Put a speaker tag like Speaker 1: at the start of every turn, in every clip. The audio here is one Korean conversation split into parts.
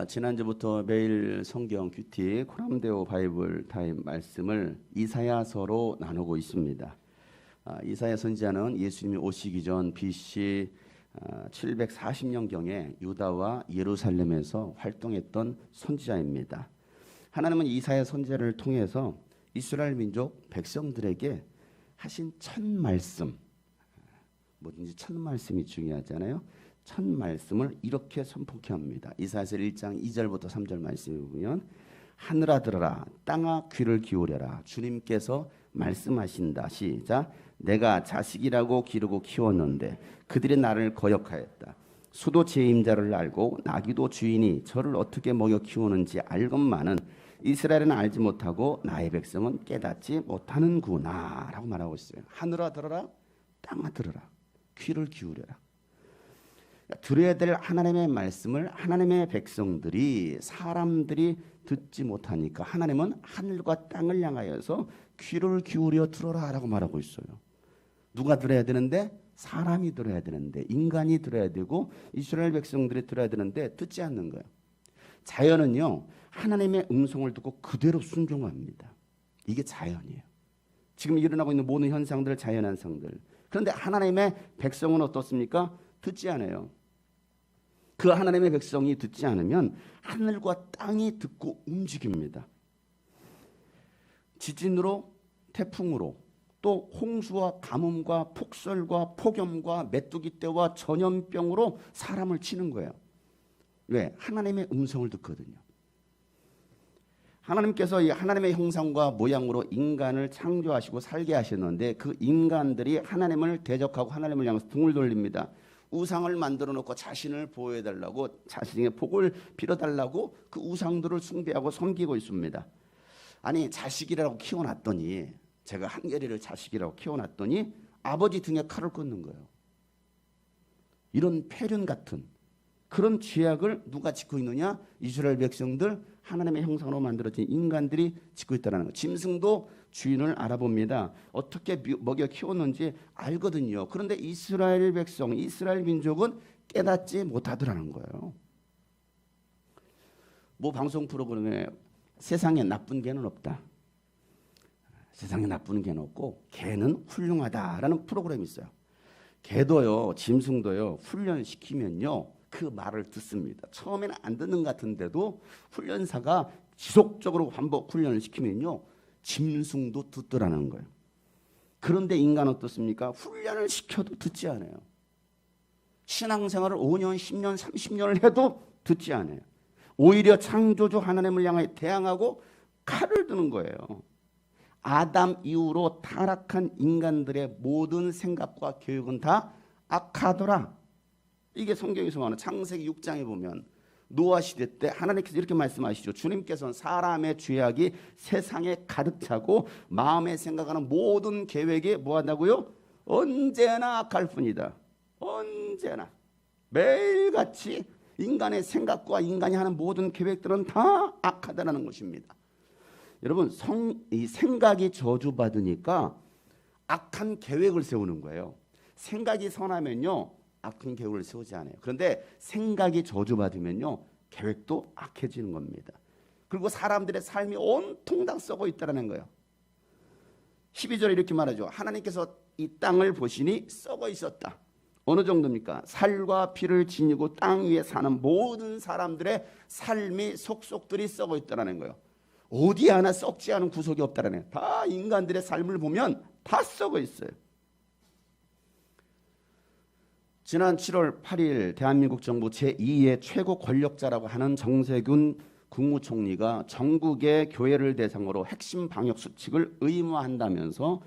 Speaker 1: 지난주부터 매일 성경 큐티 코람데오 바이블 타임 말씀을 이사야서로 나누고 있습니다. 이사야 선지자는 예수님이 오시기 전 BC 740년경에 유다와 예루살렘에서 활동했던 선지자입니다. 하나님은 이사야 선지자를 통해서 이스라엘 민족 백성들에게 하신 첫 말씀, 뭐든지 첫 말씀이 중요하잖아요. 첫 말씀을 이렇게 선포케 합니다. 이사야서 1장 2절부터 3절 말씀을 보면 하늘아 들어라, 땅아 귀를 기울여라. 주님께서 말씀하신다. 시작. 내가 자식이라고 기르고 키웠는데 그들이 나를 거역하였다. 수도 제 임자를 알고 나귀도 주인이 저를 어떻게 먹여 키우는지 알건만은 이스라엘은 알지 못하고 나의 백성은 깨닫지 못하는구나 라고 말하고 있어요. 하늘아 들어라, 땅아 들어라, 귀를 기울여라. 들어야 될 하나님의 말씀을 하나님의 백성들이, 사람들이 듣지 못하니까 하나님은 하늘과 땅을 향하여서 귀를 기울여 들어라 라고 말하고 있어요. 누가 들어야 되는데? 사람이 들어야 되는데, 인간이 들어야 되고 이스라엘 백성들이 들어야 되는데 듣지 않는 거예요. 자연은요, 하나님의 음성을 듣고 그대로 순종합니다. 이게 자연이에요. 지금 일어나고 있는 모든 현상들, 자연 현상들. 그런데 하나님의 백성은 어떻습니까? 듣지 않아요. 그 하나님의 백성이 듣지 않으면 하늘과 땅이 듣고 움직입니다. 지진으로, 태풍으로, 또 홍수와 가뭄과 폭설과 폭염과 메뚜기 떼와 전염병으로 사람을 치는 거예요. 왜? 하나님의 음성을 듣거든요. 하나님께서 이 하나님의 형상과 모양으로 인간을 창조하시고 살게 하셨는데 그 인간들이 하나님을 대적하고 하나님을 향해서 등을 돌립니다. 우상을 만들어 놓고 자신을 보호해달라고, 자신의 복을 빌어달라고 그 우상들을 숭배하고 섬기고 있습니다. 아니, 자식이라고 키워놨더니, 제가 한계리를 자식이라고 키워놨더니 아버지 등에 칼을 꽂는 거예요. 이런 폐륜 같은 그런 죄악을 누가 짓고 있느냐? 이스라엘 백성들, 하나님의 형상으로 만들어진 인간들이 짓고 있다는 거예요. 짐승도 주인을 알아봅니다. 어떻게 먹여 키웠는지 알거든요. 그런데 이스라엘 백성, 이스라엘 민족은 깨닫지 못하더라는 거예요. 뭐 방송 프로그램에 세상에 나쁜 개는 없다, 세상에 나쁜 개는 없고 개는 훌륭하다라는 프로그램이 있어요. 개도요, 짐승도요, 훈련시키면요 그 말을 듣습니다. 처음에는 안 듣는 것 같은데도 훈련사가 지속적으로 반복 훈련을 시키면요 짐승도 듣더라는 거예요. 그런데 인간은 어떻습니까? 훈련을 시켜도 듣지 않아요. 신앙생활을 5년, 10년, 30년을 해도 듣지 않아요. 오히려 창조주 하나님을 향해 대항하고 칼을 드는 거예요. 아담 이후로 타락한 인간들의 모든 생각과 교육은 다 악하더라. 이게 성경에서 말하는 창세기 6장에 보면 노아 시대 때 하나님께서 이렇게 말씀하시죠. 주님께서는 사람의 죄악이 세상에 가득 차고 마음에 생각하는 모든 계획이 뭐한다고요? 언제나 악할 뿐이다. 언제나 매일같이 인간의 생각과 인간이 하는 모든 계획들은 다 악하다는 것입니다. 여러분, 이 생각이 저주받으니까 악한 계획을 세우는 거예요. 생각이 선하면요 악한 계획을 세우지 않아요. 그런데 생각이 저주받으면요 계획도 악해지는 겁니다. 그리고 사람들의 삶이 온통 다 썩어 있다는 거예요. 12절에 이렇게 말하죠. 하나님께서 이 땅을 보시니 썩어 있었다. 어느 정도입니까? 살과 피를 지니고 땅 위에 사는 모든 사람들의 삶이 속속들이 썩어 있다는 거예요. 어디 하나 썩지 않은 구석이 없다는 거예요. 다 인간들의 삶을 보면 다 썩어 있어요. 지난 7월 8일 대한민국 정부 제2의 최고 권력자라고 하는 정세균 국무총리가 전국의 교회를 대상으로 핵심 방역 수칙을 의무화한다면서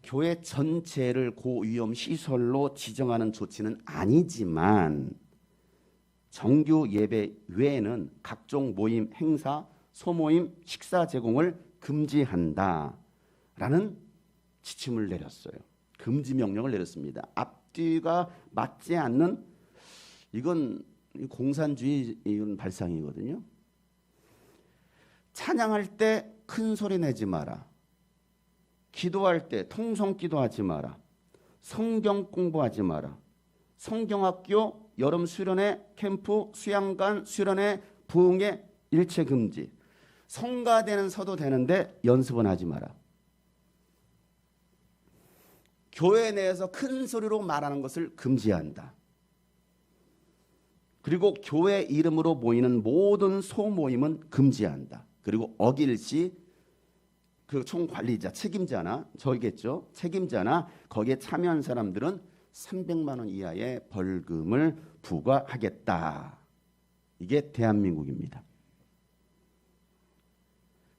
Speaker 1: 교회 전체를 고위험 시설로 지정하는 조치는 아니지만 정규 예배 외에는 각종 모임, 행사, 소모임, 식사 제공을 금지한다라는 지침을 내렸어요. 금지 명령을 내렸습니다. 앞뒤가 맞지 않는, 이건 공산주의 발상이거든요. 찬양할 때 큰 소리 내지 마라. 기도할 때 통성기도하지 마라. 성경 공부하지 마라. 성경학교, 여름 수련회, 캠프, 수양관, 수련회, 부흥회 일체 금지. 성가대는 서도 되는데 연습은 하지 마라. 교회 내에서 큰 소리로 말하는 것을 금지한다. 그리고 교회 이름으로 모이는 모든 소모임은 금지한다. 그리고 어길 시 그 총관리자, 책임자나 저겠죠. 책임자나 거기에 참여한 사람들은 300만 원 이하의 벌금을 부과하겠다. 이게 대한민국입니다.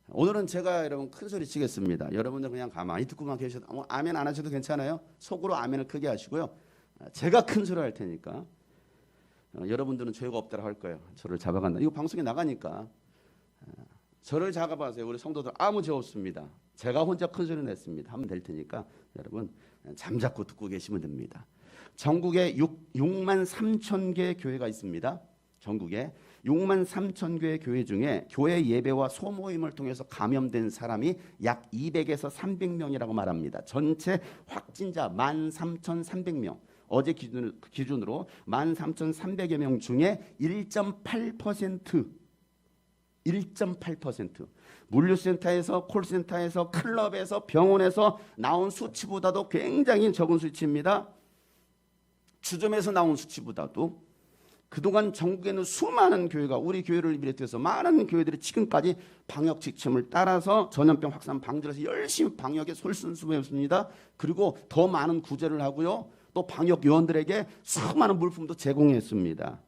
Speaker 1: 오늘은 제가 여러분 큰 소리 치겠습니다. 여러분들 그냥 가만히 듣고만 계셔도 아멘 안 하셔도 괜찮아요. 속으로 아멘을 크게 하시고요. 제가 큰 소리 할 테니까 여러분들은 죄가 없다고 할 거예요. 저를 잡아간다. 이거 방송에 나가니까 저를 잡아봐세요. 우리 성도들 아무 죄 없습니다. 제가 혼자 큰 소리 냈습니다. 하면 될 테니까 여러분 잠자코 듣고 계시면 됩니다. 전국에 6만 3천 개의 교회가 있습니다. 전국에 6만 3천 개의 교회 중에 교회 예배와 소모임을 통해서 감염된 사람이 약 200에서 300명이라고 말합니다. 전체 확진자 13,300명. 어제 기준으로 13,300여 명 중에 1.8% 물류센터에서 콜센터에서 클럽에서 병원에서 나온 수치보다도 굉장히 적은 수치입니다. 주점에서 나온 수치보다도 그동안 전국에는 수많은 교회가 우리 교회를 비롯해서 많은 교회들이 지금까지 방역 지침을 따라서 전염병 확산 방지를 해서 열심히 방역에 솔선수범했습니다. 그리고 더 많은 구제를 하고요. 또 방역 요원들에게 수많은 물품도 제공했습니다.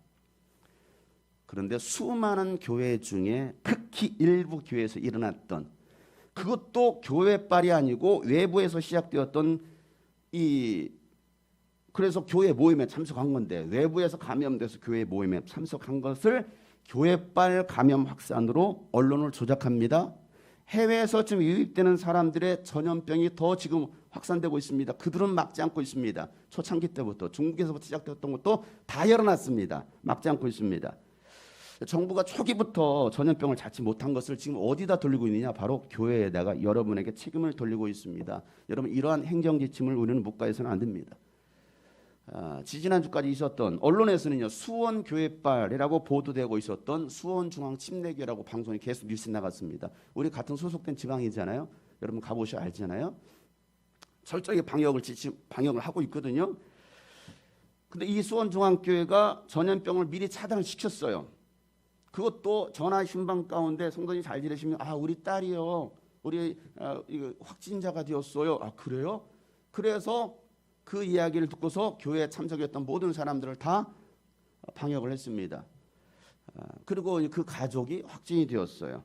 Speaker 1: 그런데 수많은 교회 중에 특히 일부 교회에서 일어났던 그것도 교회빨이 아니고 외부에서 시작되었던 그래서 교회 모임에 참석한 건데 외부에서 감염돼서 교회 모임에 참석한 것을 교회빨 감염 확산으로 언론을 조작합니다. 해외에서 지금 유입되는 사람들의 전염병이 더 지금 확산되고 있습니다. 그들은 막지 않고 있습니다. 초창기 때부터 중국에서부터 시작되었던 것도 다 열어놨습니다. 막지 않고 있습니다. 정부가 초기부터 전염병을 잡지 못한 것을 지금 어디다 돌리고 있느냐? 바로 교회에다가 여러분에게 책임을 돌리고 있습니다. 여러분 이러한 행정지침을 우리는 묵과해서는 안 됩니다. 지지난주까지 있었던 언론에서는요 수원교회빨이라고 보도되고 있었던 수원중앙침례교회라고 방송이 계속 뉴스에 나갔습니다. 우리 같은 소속된 지방이잖아요. 여러분 가보셔야 알잖아요. 철저하게 방역을 하고 있거든요. 근데 이 수원중앙교회가 전염병을 미리 차단을 시켰어요. 그것도 전화 신방 가운데 성도님 잘 지내시면 우리 딸이요 우리 이거 확진자가 되었어요. 그래요? 그래서 그 이야기를 듣고서 교회에 참석했던 모든 사람들을 다 방역을 했습니다. 그리고 그 가족이 확진이 되었어요.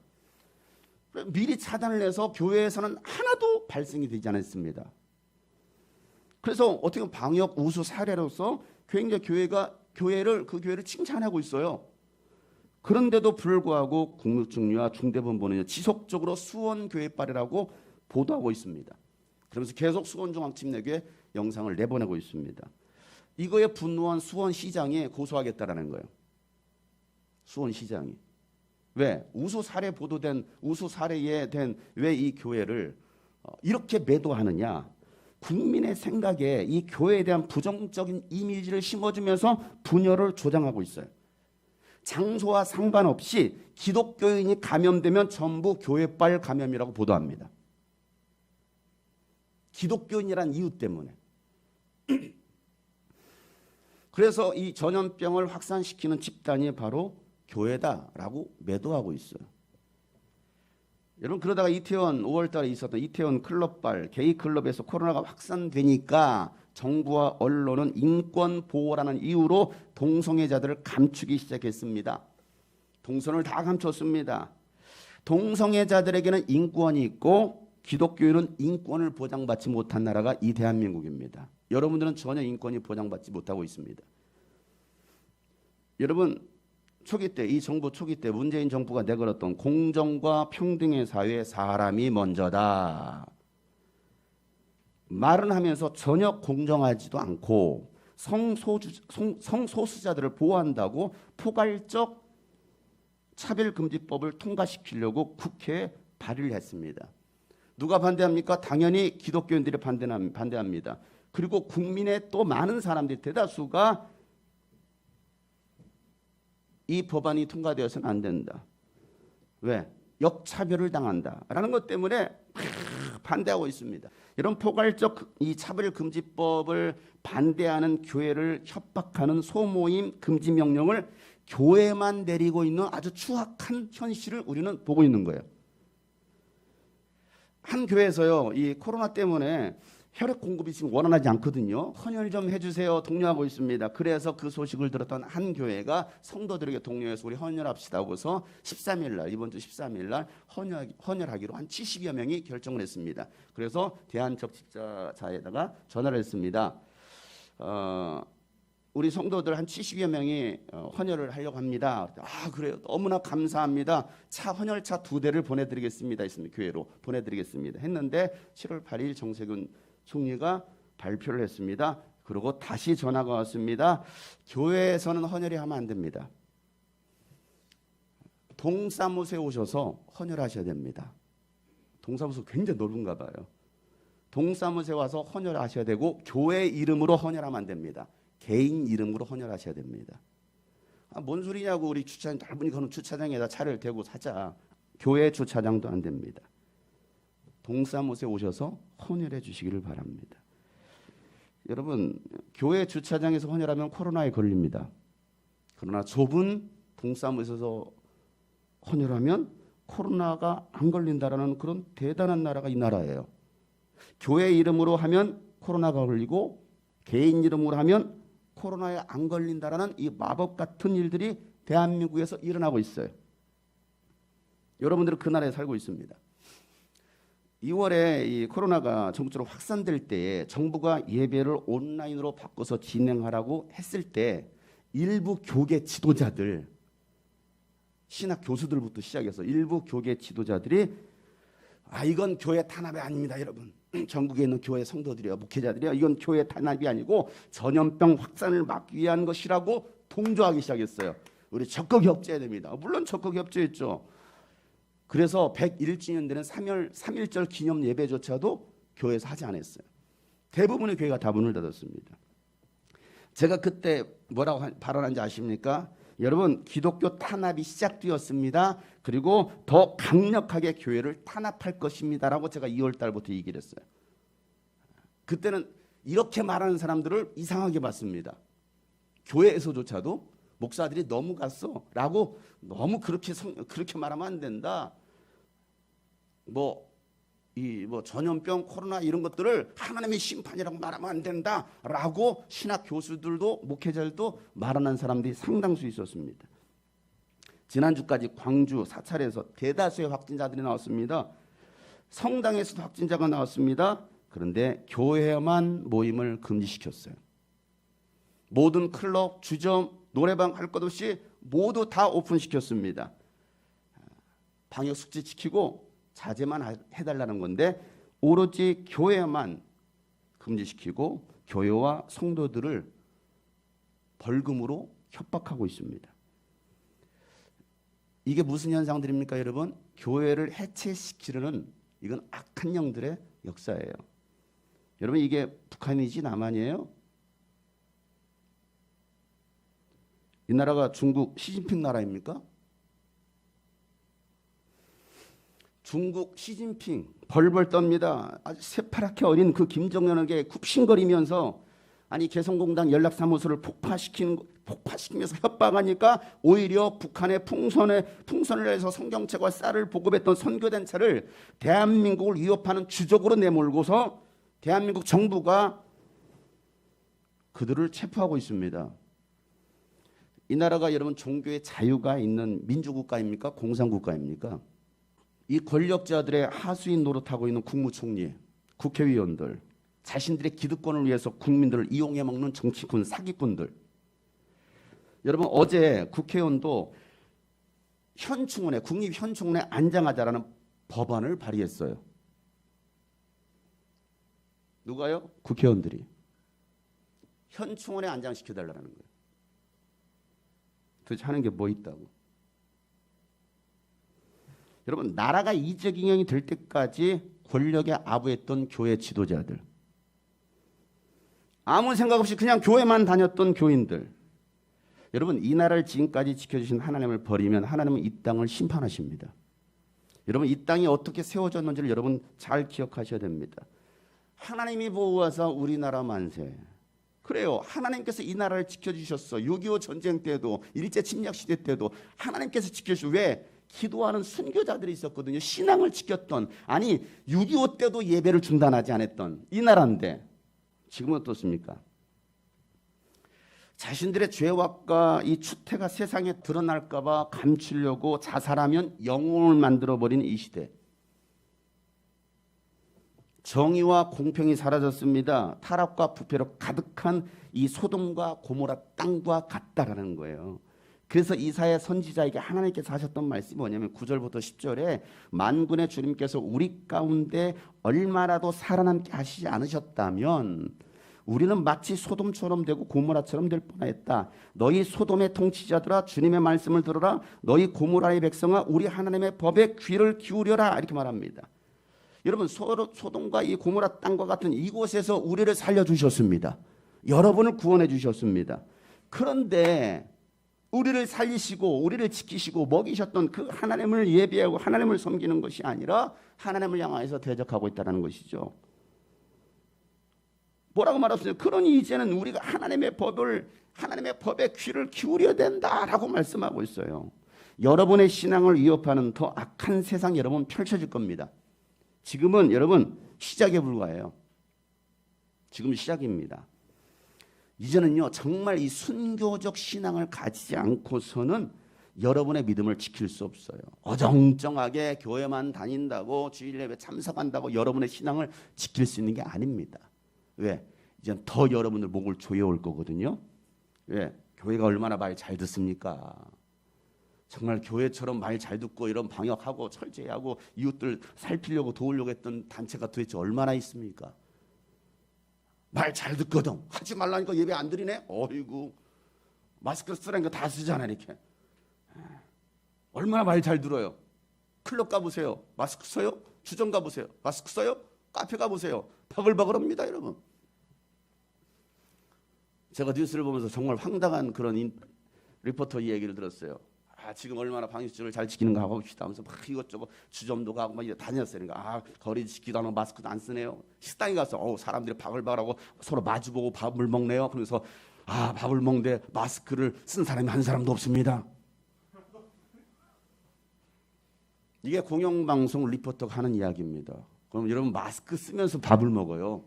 Speaker 1: 미리 차단을 해서 교회에서는 하나도 발생이 되지 않았습니다. 그래서 어떻게 보면 방역 우수 사례로서 굉장히 그 교회를 칭찬하고 있어요. 그런데도 불구하고 국무총리와 중대본부는 지속적으로 수원교회빨이라고 보도하고 있습니다. 그러면서 계속 수원중앙침례교회 영상을 내보내고 있습니다. 이거에 분노한 수원시장이 고소하겠다라는 거예요. 수원시장이. 왜? 우수 사례에 된 왜 이 교회를 이렇게 매도하느냐? 국민의 생각에 이 교회에 대한 부정적인 이미지를 심어주면서 분열을 조장하고 있어요. 장소와 상관없이 기독교인이 감염되면 전부 교회빨 감염이라고 보도합니다. 기독교인이란 이유 때문에. 그래서 이 전염병을 확산시키는 집단이 바로 교회다라고 매도하고 있어요. 여러분 그러다가 이태원 5월달에 있었던 이태원 클럽발 게이클럽에서 코로나가 확산되니까 정부와 언론은 인권 보호라는 이유로 동성애자들을 감추기 시작했습니다. 동선을 다 감췄습니다. 동성애자들에게는 인권이 있고 기독교인은 인권을 보장받지 못한 나라가 이 대한민국입니다. 여러분들은 전혀 인권이 보장받지 못하고 있습니다. 여러분 이 정부 초기 때 문재인 정부가 내걸었던 공정과 평등의 사회 사람이 먼저다. 말은 하면서 전혀 공정하지도 않고 성소수자들을 보호한다고 포괄적 차별금지법을 통과시키려고 국회에 발의를 했습니다. 누가 반대합니까? 당연히 기독교인들이 반대합니다. 그리고 국민의 또 많은 사람들이 대다수가 이 법안이 통과되어서는 안 된다. 왜? 역차별을 당한다라는 것 때문에 반대하고 있습니다. 이런 포괄적 이 차별금지법을 반대하는 교회를 협박하는 소모임 금지 명령을 교회만 내리고 있는 아주 추악한 현실을 우리는 보고 있는 거예요. 한 교회에서요, 이 코로나 때문에 혈액 공급이 지금 원활하지 않거든요. 헌혈 좀 해주세요. 독려하고 있습니다. 그래서 그 소식을 들었던 한 교회가 성도들에게 독려해서 우리 헌혈합시다 하고서 13일 날, 이번 주 13일 날 헌혈하기로 한 70여 명이 결정을 했습니다. 그래서 대한적십자사에다가 전화를 했습니다. 우리 성도들 한 70여 명이 헌혈을 하려고 합니다. 아, 그래요. 너무나 감사합니다. 헌혈차 2대를 보내드리겠습니다. 했습니다. 교회로 보내드리겠습니다. 했는데 7월 8일 정세균 총리가 발표를 했습니다. 그리고 다시 전화가 왔습니다. 교회에서는 헌혈이 하면 안 됩니다. 동사무소에 오셔서 헌혈하셔야 됩니다. 동사무소 굉장히 넓은가 봐요. 동사무소에 와서 헌혈하셔야 되고 교회 이름으로 헌혈하면 안 됩니다. 개인 이름으로 헌혈하셔야 됩니다. 뭔 소리냐고. 우리 주차장 넓은이 그런 주차장에다 차를 대고 사자. 교회 주차장도 안 됩니다. 동사무소에 오셔서 헌혈해 주시기를 바랍니다. 여러분, 교회 주차장에서 헌혈하면 코로나에 걸립니다. 그러나 좁은 동사무소에서 헌혈하면 코로나가 안 걸린다라는 그런 대단한 나라가 이 나라예요. 교회 이름으로 하면 코로나가 걸리고 개인 이름으로 하면 코로나에 안 걸린다라는 이 마법 같은 일들이 대한민국에서 일어나고 있어요. 여러분들은 그 나라에 살고 있습니다. 2월에 이 코로나가 전국적으로 확산될 때에 정부가 예배를 온라인으로 바꿔서 진행하라고 했을 때 일부 교계 지도자들, 신학 교수들부터 시작해서 일부 교계 지도자들이 이건 교회 탄압이 아닙니다, 여러분. 전국에 있는 교회 성도들이요, 목회자들이요, 이건 교회 탄압이 아니고 전염병 확산을 막기 위한 것이라고 동조하기 시작했어요. 우리 적극 협조해야 됩니다. 물론 적극 협조했죠. 그래서 101주년 되는 3.1절 기념 예배조차도 교회에서 하지 않았어요. 대부분의 교회가 다 문을 닫았습니다. 제가 그때 뭐라고 발언한지 아십니까? 여러분, 기독교 탄압이 시작되었습니다. 그리고 더 강력하게 교회를 탄압할 것입니다 라고 제가 2월 달부터 얘기를 했어요. 그때는 이렇게 말하는 사람들을 이상하게 봤습니다. 교회에서조차도 목사들이 너무 갔어 라고, 너무 그렇게 말하면 안 된다. 전염병, 코로나 이런 것들을 하나님의 심판이라고 말하면 안 된다라고 신학 교수들도 목회자들도 말하는 사람들이 상당수 있었습니다. 지난주까지 광주 사찰에서 대다수의 확진자들이 나왔습니다. 성당에서도 확진자가 나왔습니다. 그런데 교회만 모임을 금지시켰어요. 모든 클럽, 주점, 노래방 할 것 없이 모두 다 오픈시켰습니다. 방역 수칙 지키고 자제만 해달라는 건데 오로지 교회만 금지시키고 교회와 성도들을 벌금으로 협박하고 있습니다. 이게 무슨 현상들입니까, 여러분? 교회를 해체시키려는 이건 악한 영들의 역사예요. 여러분, 이게 북한이지 남한이에요? 이 나라가 중국 시진핑 나라입니까? 중국 시진핑 벌벌 떱니다. 아주 새파랗게 어린 그 김정은에게 굽신거리면서 개성공단 연락사무소를 폭파시키면서 협박하니까 오히려 북한의 풍선을 해서 성경책과 쌀을 보급했던 선교단체를 대한민국을 위협하는 주적으로 내몰고서 대한민국 정부가 그들을 체포하고 있습니다. 이 나라가 여러분 종교의 자유가 있는 민주국가입니까? 공산국가입니까? 이 권력자들의 하수인 노릇하고 있는 국무총리, 국회의원들, 자신들의 기득권을 위해서 국민들을 이용해 먹는 정치꾼, 사기꾼들. 여러분, 어제 국회의원도 국립현충원에 안장하자라는 법안을 발의했어요. 누가요? 국회의원들이. 현충원에 안장시켜달라는 거예요. 도대체 하는 게 뭐 있다고. 여러분, 나라가 이적인형이 될 때까지 권력에 아부했던 교회 지도자들, 아무 생각 없이 그냥 교회만 다녔던 교인들, 여러분 이 나라를 지금까지 지켜주신 하나님을 버리면 하나님은 이 땅을 심판하십니다. 여러분 이 땅이 어떻게 세워졌는지를 여러분 잘 기억하셔야 됩니다. 하나님이 보호하사 우리나라 만세. 그래요. 하나님께서 이 나라를 지켜주셨어. 6.25 전쟁 때도 일제 침략 시대 때도 하나님께서 지켜주셨어. 왜? 기도하는 순교자들이 있었거든요. 신앙을 지켰던, 아니 6.25 때도 예배를 중단하지 않았던 이 나라인데 지금은 어떻습니까? 자신들의 죄악과 이 추태가 세상에 드러날까 봐 감추려고 자살하면 영웅을 만들어버린 이 시대. 정의와 공평이 사라졌습니다. 타락과 부패로 가득한 이 소돔과 고모라 땅과 같다라는 거예요. 그래서 이사야 선지자에게 하나님께서 하셨던 말씀이 뭐냐면 9절부터 10절에 만군의 주님께서 우리 가운데 얼마라도 살아남게 하시지 않으셨다면 우리는 마치 소돔처럼 되고 고모라처럼 될 뻔했다. 너희 소돔의 통치자들아 주님의 말씀을 들어라. 너희 고모라의 백성아 우리 하나님의 법에 귀를 기울여라. 이렇게 말합니다. 여러분 소돔과 이 고모라 땅과 같은 이곳에서 우리를 살려주셨습니다. 여러분을 구원해 주셨습니다. 그런데 우리를 살리시고 우리를 지키시고 먹이셨던 그 하나님을 예배하고 하나님을 섬기는 것이 아니라 하나님을 향해서 대적하고 있다는 것이죠. 뭐라고 말했어요? 그러니 이제는 우리가 하나님의 법에 귀를 기울여야 된다라고 말씀하고 있어요. 여러분의 신앙을 위협하는 더 악한 세상 여러분 펼쳐질 겁니다. 지금은 여러분 시작에 불과해요. 지금 시작입니다. 이제는요 정말 이 순교적 신앙을 가지지 않고서는 여러분의 믿음을 지킬 수 없어요. 어정쩡하게 교회만 다닌다고 주일 예배 참석한다고 여러분의 신앙을 지킬 수 있는 게 아닙니다. 왜? 이제 더 여러분들 목을 조여올 거거든요. 왜? 교회가 얼마나 말 잘 듣습니까? 정말 교회처럼 말 잘 듣고 이런 방역하고 철저히하고 이웃들 살피려고 도우려고 했던 단체가 도대체 얼마나 있습니까? 말 잘 듣거든. 하지 말라니까 예배 안 드리네. 어이구 마스크 쓰라니까 다 쓰잖아 이렇게. 얼마나 말 잘 들어요. 클럽 가보세요. 마스크 써요? 주점 가보세요. 마스크 써요? 카페 가보세요. 바글바글합니다 여러분. 제가 뉴스를 보면서 정말 황당한 그런 리포터 이야기를 들었어요. 지금 얼마나 방역수칙을 잘 지키는가 하고 봅시다 하면서 막 이것저것 주점도 가고 막 다녔어요. 그러니까 거리 지키도 안 하고 마스크도 안 쓰네요. 식당에 가서 사람들이 바글바글하고 서로 마주보고 밥을 먹네요. 그래서 밥을 먹는데 마스크를 쓴 사람이 한 사람도 없습니다. 이게 공영방송 리포터가 하는 이야기입니다. 그럼 여러분 마스크 쓰면서 밥을 먹어요.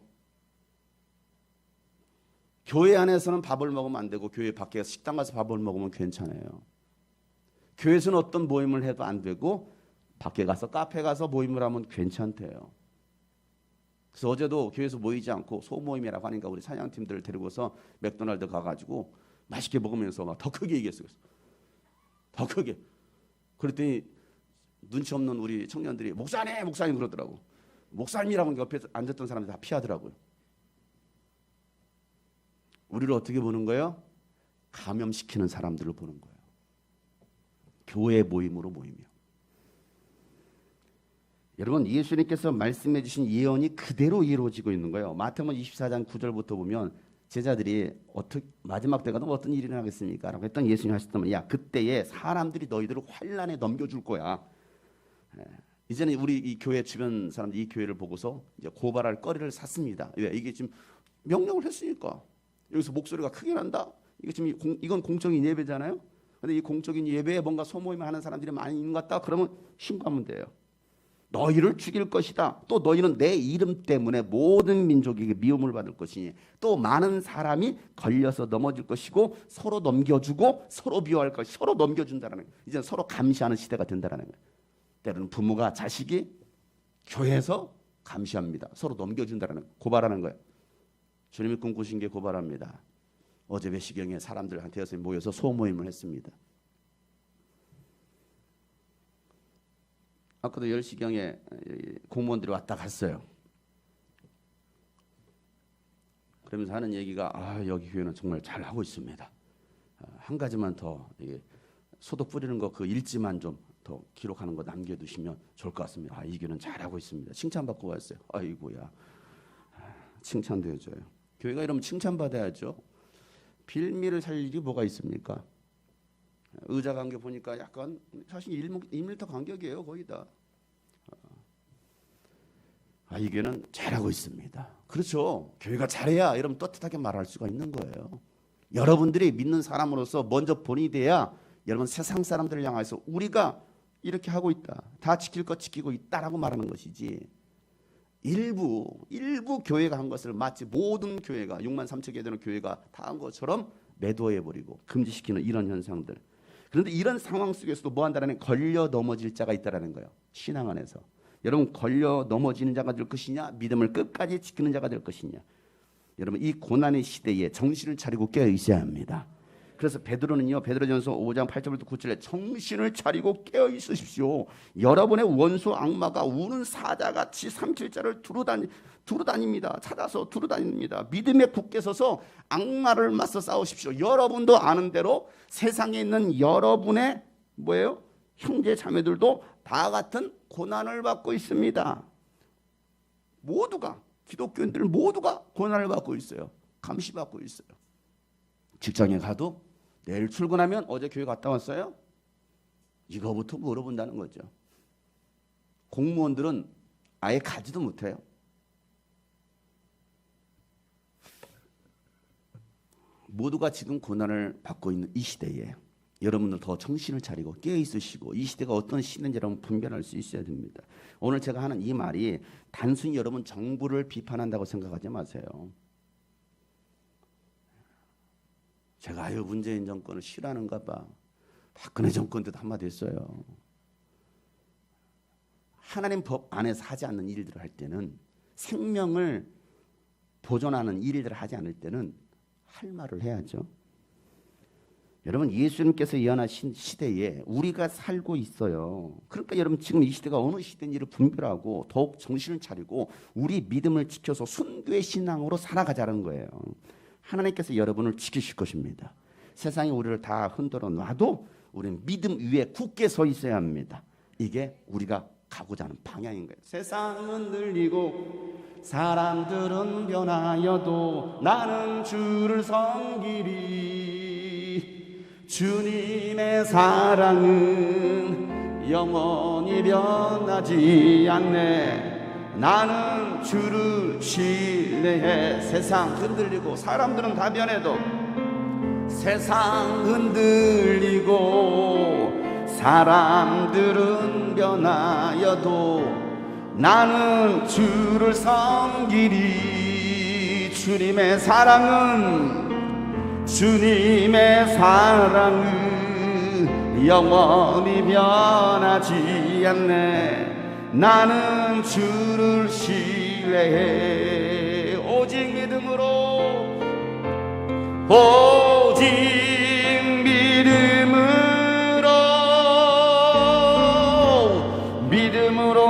Speaker 1: 교회 안에서는 밥을 먹으면 안 되고 교회 밖에서 식당 가서 밥을 먹으면 괜찮아요. 교회에서는 어떤 모임을 해도 안 되고 밖에 가서 카페 가서 모임을 하면 괜찮대요. 그래서 어제도 교회에서 모이지 않고 소모임이라고 하니까 우리 사냥팀들을 데리고서 맥도날드 가가지고 맛있게 먹으면서 막 더 크게 얘기했어요. 더 크게. 그랬더니 눈치 없는 우리 청년들이 목사님 그러더라고. 목사님이라고 옆에 앉았던 사람들 다 피하더라고요. 우리를 어떻게 보는 거예요? 감염시키는 사람들을 보는 거예요. 교회 모임으로 모이며. 여러분 예수님께서 말씀해 주신 예언이 그대로 이루어지고 있는 거예요. 마태복음 24장 9절부터 보면 제자들이 마지막 때가 어떤 일이 일어나겠습니까? 라고 했더니 예수님 하셨다면 그때에 사람들이 너희들을 환난에 넘겨줄 거야. 이제는 우리 이 교회 주변 사람들이 이 교회를 보고서 이제 고발할 거리를 샀습니다. 왜? 이게 지금 명령을 했으니까. 여기서 목소리가 크게 난다. 이건 공적인 예배잖아요. 근데 이 공적인 예배에 뭔가 소모임을 하는 사람들이 많이 있는 것 같다. 그러면 신고하면 돼요. 너희를 죽일 것이다. 또 너희는 내 이름 때문에 모든 민족에게 미움을 받을 것이니 또 많은 사람이 걸려서 넘어질 것이고 서로 넘겨주고 서로 비호할 것이 서로 넘겨준다는 거예요. 이제 서로 감시하는 시대가 된다는 거예요. 때로는 부모가 자식이 교회에서 감시합니다. 서로 넘겨준다는 거예요. 고발하는 거예요. 주님이 꿈꾸신 게 고발합니다. 어제 몇 시경에 사람들한테 모여서 소모임을 했습니다. 아까도 10시경에 공무원들이 왔다 갔어요. 그러면서 하는 얘기가 여기 교회는 정말 잘하고 있습니다. 한 가지만 더 소독 뿌리는 거 그 일지만 좀 더 기록하는 거 남겨두시면 좋을 것 같습니다. 이 교회는 잘하고 있습니다. 칭찬받고 왔어요. 아이고야. 칭찬도 해줘요. 교회가 이러면 칭찬받아야죠. 빌미를 살 일이 뭐가 있습니까? 의자 간격 보니까 약간 사실 1m 간격이에요. 거의 다. 이 교회는 잘하고 있습니다. 그렇죠. 교회가 잘해야 여러분 떳떳하게 말할 수가 있는 거예요. 여러분들이 믿는 사람으로서 먼저 본이 돼야 여러분 세상 사람들을 향해서 우리가 이렇게 하고 있다. 다 지킬 것 지키고 있다라고 말하는 것이지. 일부 교회가 한 것을 마치 모든 교회가 6만 3천 개 되는 교회가 다 한 것처럼 매도해버리고 금지시키는 이런 현상들. 그런데 이런 상황 속에서도 뭐 한다라는 걸려 넘어질 자가 있다라는 거예요. 신앙 안에서. 여러분 걸려 넘어지는 자가 될 것이냐 믿음을 끝까지 지키는 자가 될 것이냐. 여러분 이 고난의 시대에 정신을 차리고 깨어 있어야 합니다. 그래서 베드로는요 베드로전서 5장 8절부터 9절에 정신을 차리고 깨어 있으십시오. 여러분의 원수 악마가 우는 사자같이 삼킬자를 두루 다닙니다. 찾아서 두루 다닙니다. 믿음에 굳게 서서 악마를 맞서 싸우십시오. 여러분도 아는 대로 세상에 있는 여러분의 뭐예요? 형제 자매들도 다 같은 고난을 받고 있습니다. 모두가 기독교인들 모두가 고난을 받고 있어요. 감시받고 있어요. 직장에 가도 내일 출근하면 어제 교회 갔다 왔어요? 이거부터 물어본다는 거죠. 공무원들은 아예 가지도 못해요. 모두가 지금 고난을 받고 있는 이 시대에 여러분들 더 정신을 차리고 깨어 있으시고 이 시대가 어떤 시대인지 여러분 분별할 수 있어야 됩니다. 오늘 제가 하는 이 말이 단순히 여러분 정부를 비판한다고 생각하지 마세요. 제가 문재인 정권을 싫어하는가 봐. 박근혜 정권 때도 한마디 했어요. 하나님 법 안에서 하지 않는 일들을 할 때는 생명을 보존하는 일들을 하지 않을 때는 할 말을 해야죠. 여러분 예수님께서 예언하신 시대에 우리가 살고 있어요. 그러니까 여러분 지금 이 시대가 어느 시대인지를 분별하고 더욱 정신을 차리고 우리 믿음을 지켜서 순교의 신앙으로 살아가자는 거예요. 하나님께서 여러분을 지키실 것입니다. 세상이 우리를 다 흔들어 놔도 우리는 믿음 위에 굳게 서 있어야 합니다. 이게 우리가 가고자 하는 방향인 거예요. 세상은 늘리고 사람들은 변하여도 나는 주를 섬기리. 주님의 사랑은 영원히 변하지 않네. 나는 주를 신뢰해. 세상 흔들리고 사람들은 다 변해도 세상 흔들리고 사람들은 변하여도 나는 주를 섬기리. 주님의 사랑은 영원히 변하지 않네. 나는 주를 신뢰해. 오직 믿음으로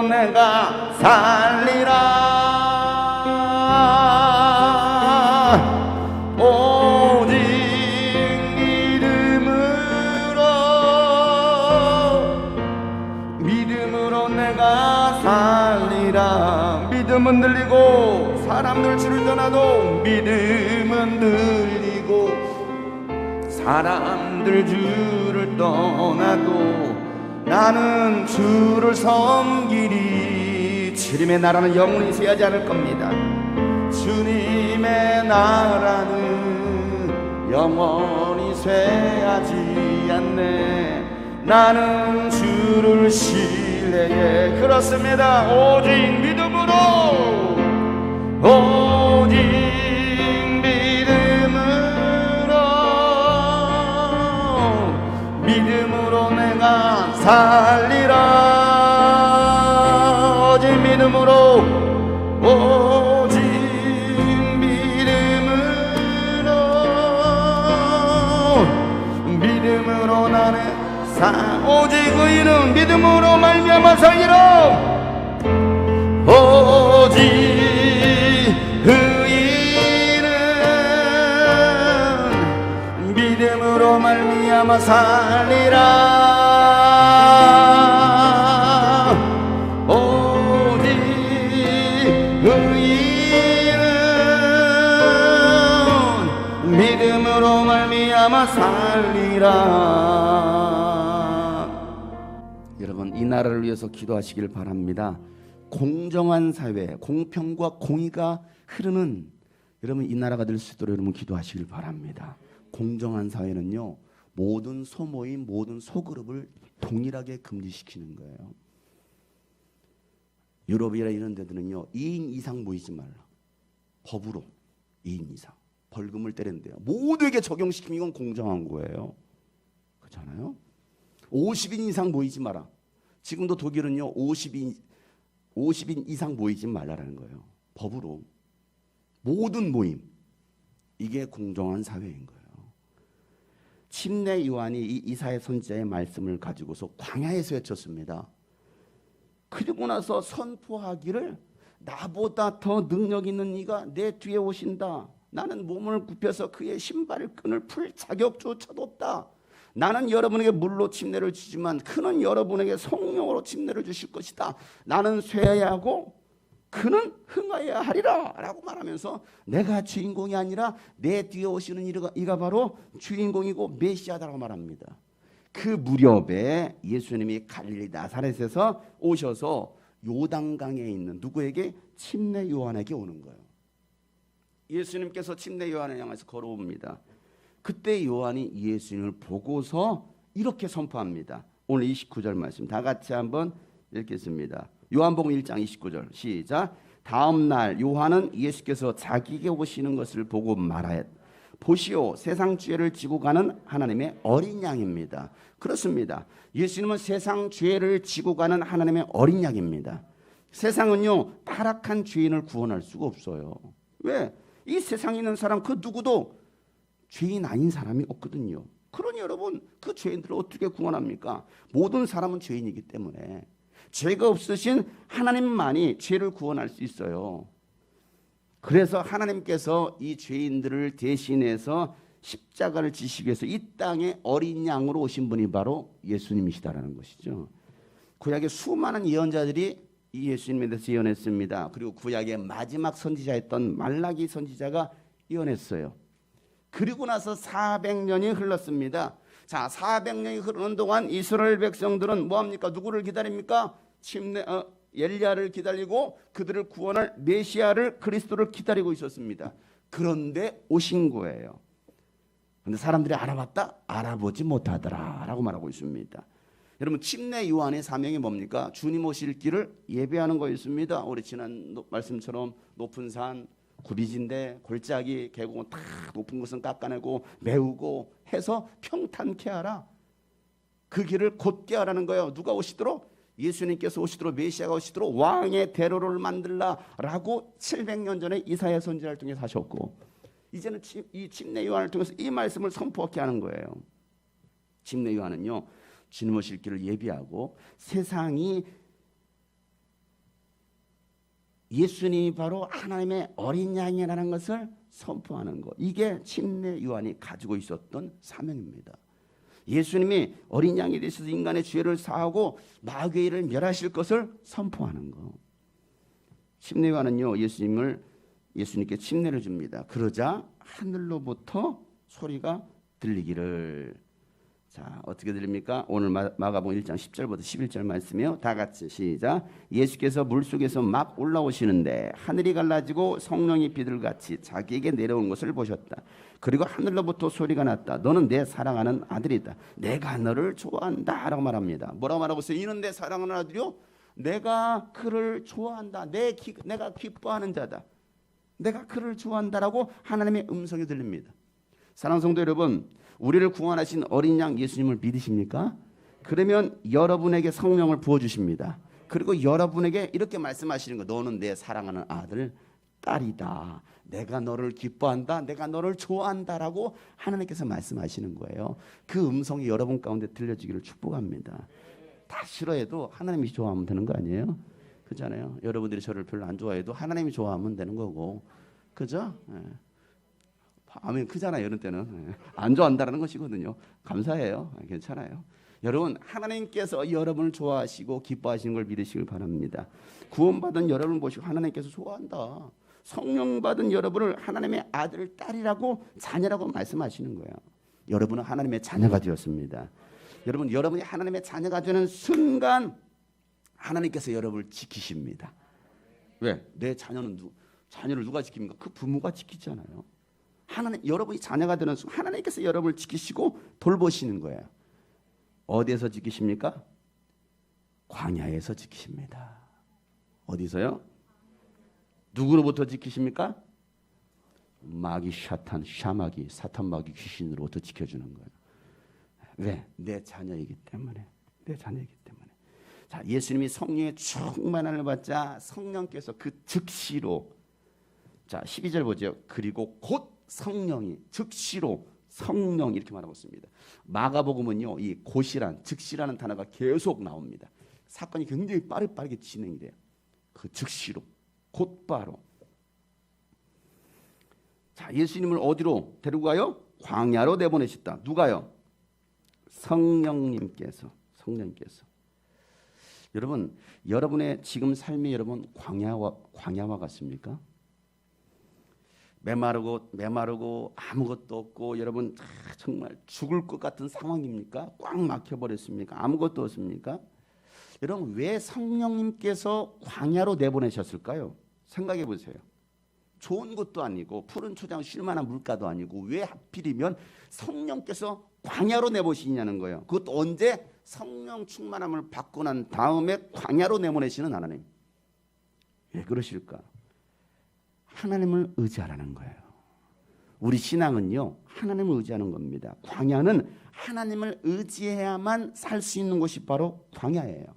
Speaker 1: 내가 살리라. 오직 믿음으로 내가 살리라. 믿음은 들리고 사람들 주를 떠나도 믿음은 들리고 사람들 주를 떠나도 나는 주를 섬기리. 주님의 나라는 영원히 쇠하지 않을 겁니다. 주님의 나라는 영원히 쇠하지 않네. 나는 주를 신뢰해. 그렇습니다. 오직 믿음으로 내가 살리라. 오직 믿음으로 나는 오직 의인은 믿음으로 말미암아 살리라. 오직 의인은 믿음으로 말미암아 살리라. 오직 의인은 믿음으로 말미암아 살리라. 이 나라를 위해서 기도하시길 바랍니다. 공정한 사회, 공평과 공의가 흐르는 여러분 이 나라가 될 수 있도록 여러분 기도하시길 바랍니다. 공정한 사회는요, 모든 소모임, 모든 소그룹을 동일하게 금지시키는 거예요. 유럽이나 이런 데들은요, 2인 이상 모이지 말라. 법으로 2인 이상 벌금을 때린대요. 모두에게 적용시키면 이건 공정한 거예요. 그렇잖아요. 50인 이상 모이지 마라. 지금도 독일은요 50인 이상 모이지 말라라는 거예요. 법으로 모든 모임, 이게 공정한 사회인 거예요. 침례 요한이 이 이사야 선지자의 말씀을 가지고서 광야에서 외쳤습니다. 그리고 나서 선포하기를 나보다 더 능력 있는 이가 내 뒤에 오신다. 나는 몸을 굽혀서 그의 신발을 끈을 풀 자격조차도 없다. 나는 여러분에게 물로 침례를 주지만 그는 여러분에게 성령으로 침례를 주실 것이다. 나는 쇠해야 하고 그는 흥하여야 하리라 라고 말하면서 내가 주인공이 아니라 내 뒤에 오시는 이가 바로 주인공이고 메시아다라고 말합니다. 그 무렵에 예수님이 갈릴리 나사렛에서 오셔서 요단강에 있는 누구에게? 침례 요한에게 오는 거예요. 예수님께서 침례 요한을 향해서 걸어옵니다. 그때 요한이 예수님을 보고서 이렇게 선포합니다. 오늘 29절 말씀 다 같이 한번 읽겠습니다. 요한복음 1장 29절 시작. 다음 날 요한은 예수께서 자기에게 오시는 것을 보고 말하였다. 보시오, 세상 죄를 지고 가는 하나님의 어린 양입니다. 그렇습니다. 예수님은 세상 죄를 지고 가는 하나님의 어린 양입니다. 세상은요 타락한 죄인을 구원할 수가 없어요. 왜? 이 세상에 있는 사람 그 누구도 죄인 아닌 사람이 없거든요. 그러니 여러분 그 죄인들을 어떻게 구원합니까? 모든 사람은 죄인이기 때문에 죄가 없으신 하나님만이 죄를 구원할 수 있어요. 그래서 하나님께서 이 죄인들을 대신해서 십자가를 지시기 위해서 이 땅에 어린 양으로 오신 분이 바로 예수님이시다라는 것이죠. 구약의 수많은 예언자들이 이 예수님에 대해서 예언했습니다. 그리고 구약의 마지막 선지자였던 말라기 선지자가 예언했어요. 그리고 나서 400년이 흘렀습니다. 자, 400년이 흐르는 동안 이스라엘 백성들은 뭐합니까? 누구를 기다립니까? 엘리야를 기다리고 그들을 구원할 메시아를, 그리스도를 기다리고 있었습니다. 그런데 오신 거예요. 그런데 사람들이 알아봤다? 알아보지 못하더라 라고 말하고 있습니다. 여러분 침례 요한의 사명이 뭡니까? 주님 오실 길을 예배하는 거였습니다. 우리 지난 말씀처럼 높은 산, 구비진대, 골짜기, 계곡은 다 높은 것은 깎아내고 메우고 해서 평탄케 하라. 그 길을 곧게 하라는 거예요. 누가 오시도록? 예수님께서 오시도록, 메시아가 오시도록 왕의 대로를 만들라라고 700년 전에 이사야 선지자를 통해서 하셨고, 이제는 이 침례 요한을 통해서 이 말씀을 선포하게 하는 거예요. 침례 요한은요 주님 오실 길을 예비하고 세상이 예수님이 바로 하나님의 어린 양이라는 것을 선포하는 것, 이게 침례 요한이 가지고 있었던 사명입니다. 예수님이 어린 양이 되셔서 인간의 죄를 사하고 마귀를 멸하실 것을 선포하는 것. 침례 요한은요 예수님께 침례를 줍니다. 그러자 하늘로부터 소리가 들리기를. 자, 어떻게 들립니까? 오늘 마가복음 1장 10절부터 11절 말씀이요. 다 같이 시작. 예수께서 물속에서 막 올라오시는데 하늘이 갈라지고 성령이 비둘같이 자기에게 내려오는 것을 보셨다. 그리고 하늘로부터 소리가 났다. 너는 내 사랑하는 아들이다. 내가 너를 좋아한다 라고 말합니다. 뭐라고 말하고 있어요? 이는 내 사랑하는 아들이요, 내가 그를 좋아한다. 내가 기뻐하는 자다. 내가 그를 좋아한다라고 하나님의 음성이 들립니다. 사랑하는 성도 여러분, 우리를 구원하신 어린 양 예수님을 믿으십니까? 그러면 여러분에게 성령을 부어주십니다. 그리고 여러분에게 이렇게 말씀하시는 거예요. 너는 내 사랑하는 아들, 딸이다. 내가 너를 기뻐한다. 내가 너를 좋아한다라고 하나님께서 말씀하시는 거예요. 그 음성이 여러분 가운데 들려지기를 축복합니다. 다 싫어해도 하나님이 좋아하면 되는 거 아니에요? 그렇잖아요. 여러분들이 저를 별로 안 좋아해도 하나님이 좋아하면 되는 거고, 그죠? 아멘 크잖아요. 이런 때는 안 좋아한다는 것이거든요. 감사해요. 괜찮아요. 여러분 하나님께서 여러분을 좋아하시고 기뻐하시는 걸 믿으시길 바랍니다. 구원받은 여러분을 보시고 하나님께서 좋아한다. 성령 받은 여러분을 하나님의 아들, 딸이라고, 자녀라고 말씀하시는 거예요. 여러분은 하나님의 자녀가 되었습니다. 여러분, 여러분이 하나님의 자녀가 되는 순간 하나님께서 여러분을 지키십니다. 왜? 내 자녀를 누가 지킵니까? 그 부모가 지키잖아요. 하나님, 여러분이 자녀가 되는 순간 하나님께서 여러분을 지키시고 돌보시는 거예요. 어디에서 지키십니까? 광야에서 지키십니다. 어디서요? 누구로부터 지키십니까? 마귀 샤마귀 사탄 마귀 귀신으로부터 지켜주는 거예요. 왜? 내 자녀이기 때문에. 내 자녀이기 때문에. 자, 예수님이 성령의 충만함을 받자 성령께서 그 즉시로, 자 12절 보죠. 그리고 곧 성령이, 즉시로 성령, 이렇게 말하고 있습니다. 마가복음은요, 이 곧이란, 즉시라는 단어가 계속 나옵니다. 사건이 굉장히 빠르게 진행이 돼요. 그 즉시로, 곧바로. 자, 예수님을 어디로 데리고 가요? 광야로 내보내셨다. 누가요? 성령님께서. 여러분, 여러분의 지금 삶이 여러분 광야와 같습니까? 메마르고 아무것도 없고 여러분 정말 죽을 것 같은 상황입니까? 꽉 막혀버렸습니까? 아무것도 없습니까? 여러분, 왜 성령님께서 광야로 내보내셨을까요? 생각해 보세요. 좋은 것도 아니고 푸른 초장 쉴 만한 물가도 아니고 왜 하필이면 성령께서 광야로 내보시냐는 거예요. 그것도 언제? 성령 충만함을 받고 난 다음에 광야로 내보내시는 하나님. 왜 그러실까? 하나님을 의지하라는 거예요. 우리 신앙은요, 하나님을 의지하는 겁니다. 광야는 하나님을 의지해야만 살 수 있는 곳이 바로 광야예요.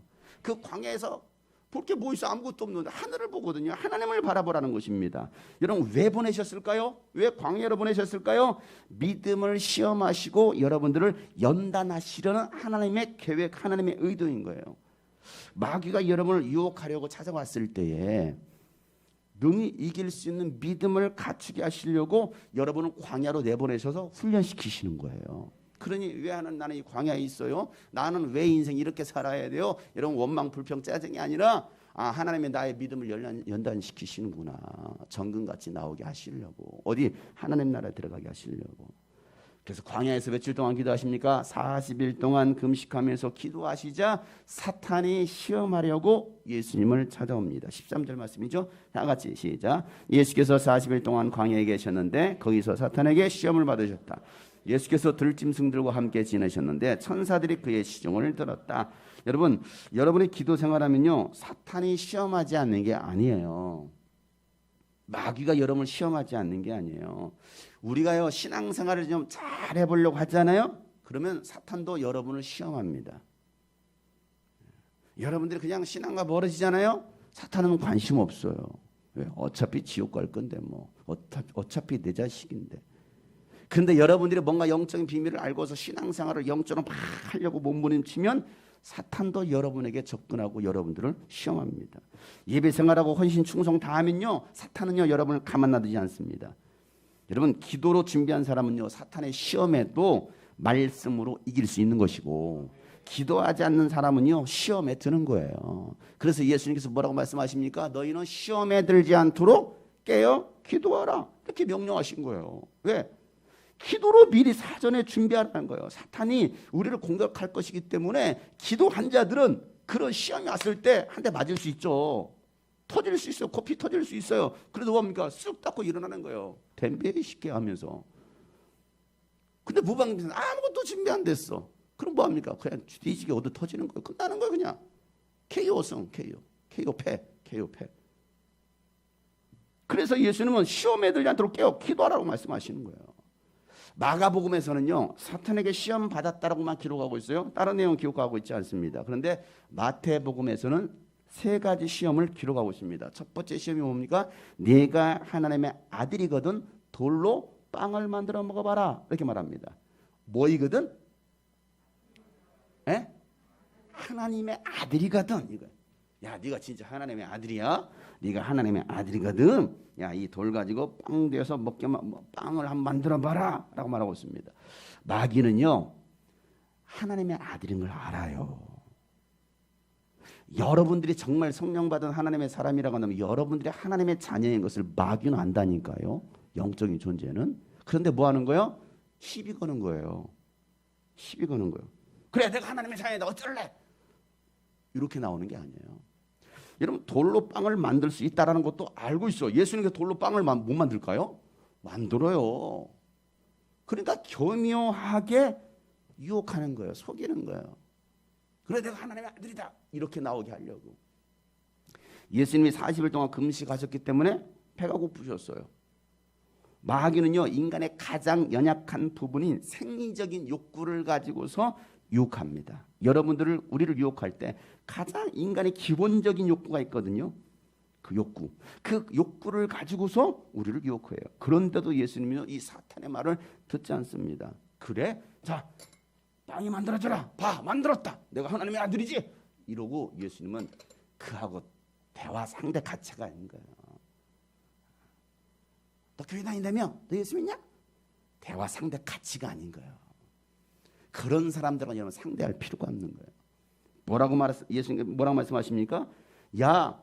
Speaker 1: 그 광야에서 볼 게 뭐 있어? 아무것도 없는데 하늘을 보거든요. 하나님을 바라보라는 것입니다. 여러분, 왜 보내셨을까요? 왜 광야로 보내셨을까요? 믿음을 시험하시고 여러분들을 연단하시려는 하나님의 계획, 하나님의 의도인 거예요. 마귀가 여러분을 유혹하려고 찾아왔을 때에 능히 이길 수 있는 믿음을 갖추게 하시려고 여러분을 광야로 내보내셔서 훈련시키시는 거예요. 그러니 왜 나는 이 광야에 있어요? 나는 왜 인생 이렇게 살아야 돼요? 이런 원망, 불평, 짜증이 아니라 하나님의 나의 믿음을 연단시키시는구나. 정금같이 나오게 하시려고. 어디? 하나님 나라에 들어가게 하시려고. 그래서 광야에서 며칠 동안 기도하십니까? 40일 동안 금식하면서 기도하시자 사탄이 시험하려고 예수님을 찾아옵니다. 13절 말씀이죠. 다 같이 시작. 예수께서 40일 동안 광야에 계셨는데 거기서 사탄에게 시험을 받으셨다. 예수께서 들짐승들과 함께 지내셨는데 천사들이 그의 시종을 들었다. 여러분, 여러분의 기도 생활하면요, 사탄이 시험하지 않는 게 아니에요. 마귀가 여러분을 시험하지 않는 게 아니에요. 우리가요, 신앙생활을 좀 잘 해보려고 하잖아요. 그러면 사탄도 여러분을 시험합니다. 여러분들이 그냥 신앙과 멀어지잖아요. 사탄은 관심 없어요. 왜? 어차피 지옥 갈 건데 뭐 어차피 내 자식인데. 근데 여러분들이 뭔가 영적인 비밀을 알고서 신앙생활을 영적으로 막 하려고 몸부림치면 사탄도 여러분에게 접근하고 여러분들을 시험합니다. 예배 생활하고 헌신 충성 다 하면요, 사탄은요 여러분을 가만 놔두지 않습니다. 여러분, 기도로 준비한 사람은요 사탄의 시험에도 말씀으로 이길 수 있는 것이고, 기도하지 않는 사람은요 시험에 드는 거예요. 그래서 예수님께서 뭐라고 말씀하십니까? 너희는 시험에 들지 않도록 깨어 기도하라, 이렇게 명령하신 거예요. 왜? 기도로 미리 사전에 준비하라는 거예요. 사탄이 우리를 공격할 것이기 때문에 기도한 자들은 그런 시험이 왔을 때 한 대 맞을 수 있죠. 터질 수 있어요. 코피 터질 수 있어요. 그래도 뭡니까? 쓱 닦고 일어나는 거예요. 댐베 쉽게 하면서. 근데 무방비는 아무것도 준비 안 됐어. 그럼 뭐합니까? 그냥 뒤지게 얻어 터지는 거예요. 끝나는 거예요. 그냥 KO성, KO 패. 그래서 예수님은 시험에 들지 않도록 깨어 기도하라고 말씀하시는 거예요. 마가복음에서는요 사탄에게 시험 받았다라고만 기록하고 있어요. 다른 내용 기록하고 있지 않습니다. 그런데 마태복음에서는 세 가지 시험을 기록하고 있습니다. 첫 번째 시험이 뭡니까? 네가 하나님의 아들이거든 돌로 빵을 만들어 먹어봐라, 이렇게 말합니다. 뭐이거든? 에? 하나님의 아들이거든. 이거. 야, 네가 진짜 하나님의 아들이야? 네가 하나님의 아들이거든. 야, 이 돌 가지고 빵 되어서 빵을 한번 만들어봐라 라고 말하고 있습니다. 마귀는요 하나님의 아들인 걸 알아요. 여러분들이 정말 성령 받은 하나님의 사람이라고 하면 여러분들이 하나님의 자녀인 것을 마귀는 안다니까요. 영적인 존재는. 그런데 뭐 하는 거예요? 시비 거는 거예요. 그래, 내가 하나님의 자녀다 어쩔래? 이렇게 나오는 게 아니에요. 여러분 돌로 빵을 만들 수 있다는 것도 알고 있어. 예수님께서 돌로 빵을 못 만들까요? 만들어요. 그러니까 교묘하게 유혹하는 거예요. 속이는 거예요. 그래 내가 하나님의 아들이다 이렇게 나오게 하려고. 예수님이 40일 동안 금식하셨기 때문에 배가 고프셨어요. 마귀는요 인간의 가장 연약한 부분인 생리적인 욕구를 가지고서 유혹합니다. 여러분들을 우리를 유혹할 때 가장 인간의 기본적인 욕구가 있거든요. 그 욕구를 가지고서 우리를 유혹해요. 그런데도 예수님은 이 사탄의 말을 듣지 않습니다. 그래? 자, 빵이 만들어져라. 봐, 만들었다. 내가 하나님의 아들이지. 이러고 예수님은 그하고 대화 상대 가치가 아닌 거예요. 너 교회 다닌다며? 너 예수 믿냐? 대화 상대 가치가 아닌 거예요. 그런 사람들은 여러분 상대할 필요가 없는 거예요. 예수님 뭐라고 말씀하십니까? 야,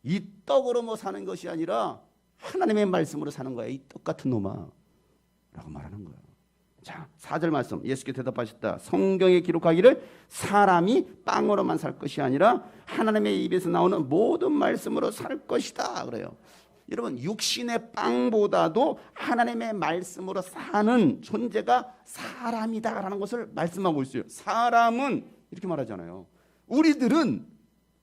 Speaker 1: 이 떡으로 뭐 사는 것이 아니라 하나님의 말씀으로 사는 거야. 이 떡 같은 놈아. 라고 말하는 거예요. 자, 4절 말씀. 예수께서 대답하셨다. 성경에 기록하기를 사람이 빵으로만 살 것이 아니라 하나님의 입에서 나오는 모든 말씀으로 살 것이다. 그래요. 여러분 육신의 빵보다도 하나님의 말씀으로 사는 존재가 사람이다라는 것을 말씀하고 있어요. 사람은 이렇게 말하잖아요. 우리들은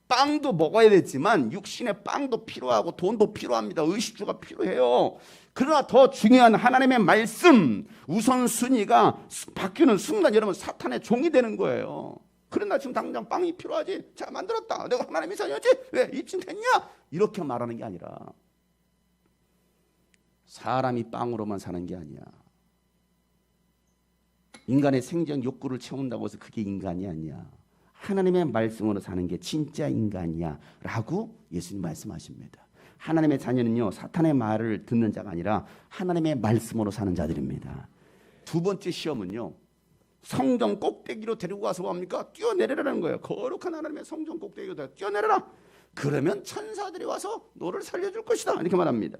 Speaker 1: 빵도 먹어야 되지만 육신의 빵도 필요하고 돈도 필요합니다. 의식주가 필요해요. 그러나 더 중요한 하나님의 말씀 우선순위가 바뀌는 순간 여러분 사탄의 종이 되는 거예요. 그러나 지금 당장 빵이 필요하지. 자, 만들었다. 내가 하나님의 자녀지. 왜 입증됐냐? 이렇게 말하는 게 아니라 사람이 빵으로만 사는 게 아니야. 인간의 생존 욕구를 채운다고 해서 그게 인간이 아니야. 하나님의 말씀으로 사는 게 진짜 인간이야 라고 예수님 말씀하십니다. 하나님의 자녀는요 사탄의 말을 듣는 자가 아니라 하나님의 말씀으로 사는 자들입니다. 두 번째 시험은요 성전 꼭대기로 데리고 가서 뭡니까? 뛰어내리라는 거예요. 거룩한 하나님의 성전 꼭대기로 뛰어내려라. 그러면 천사들이 와서 너를 살려줄 것이다 이렇게 말합니다.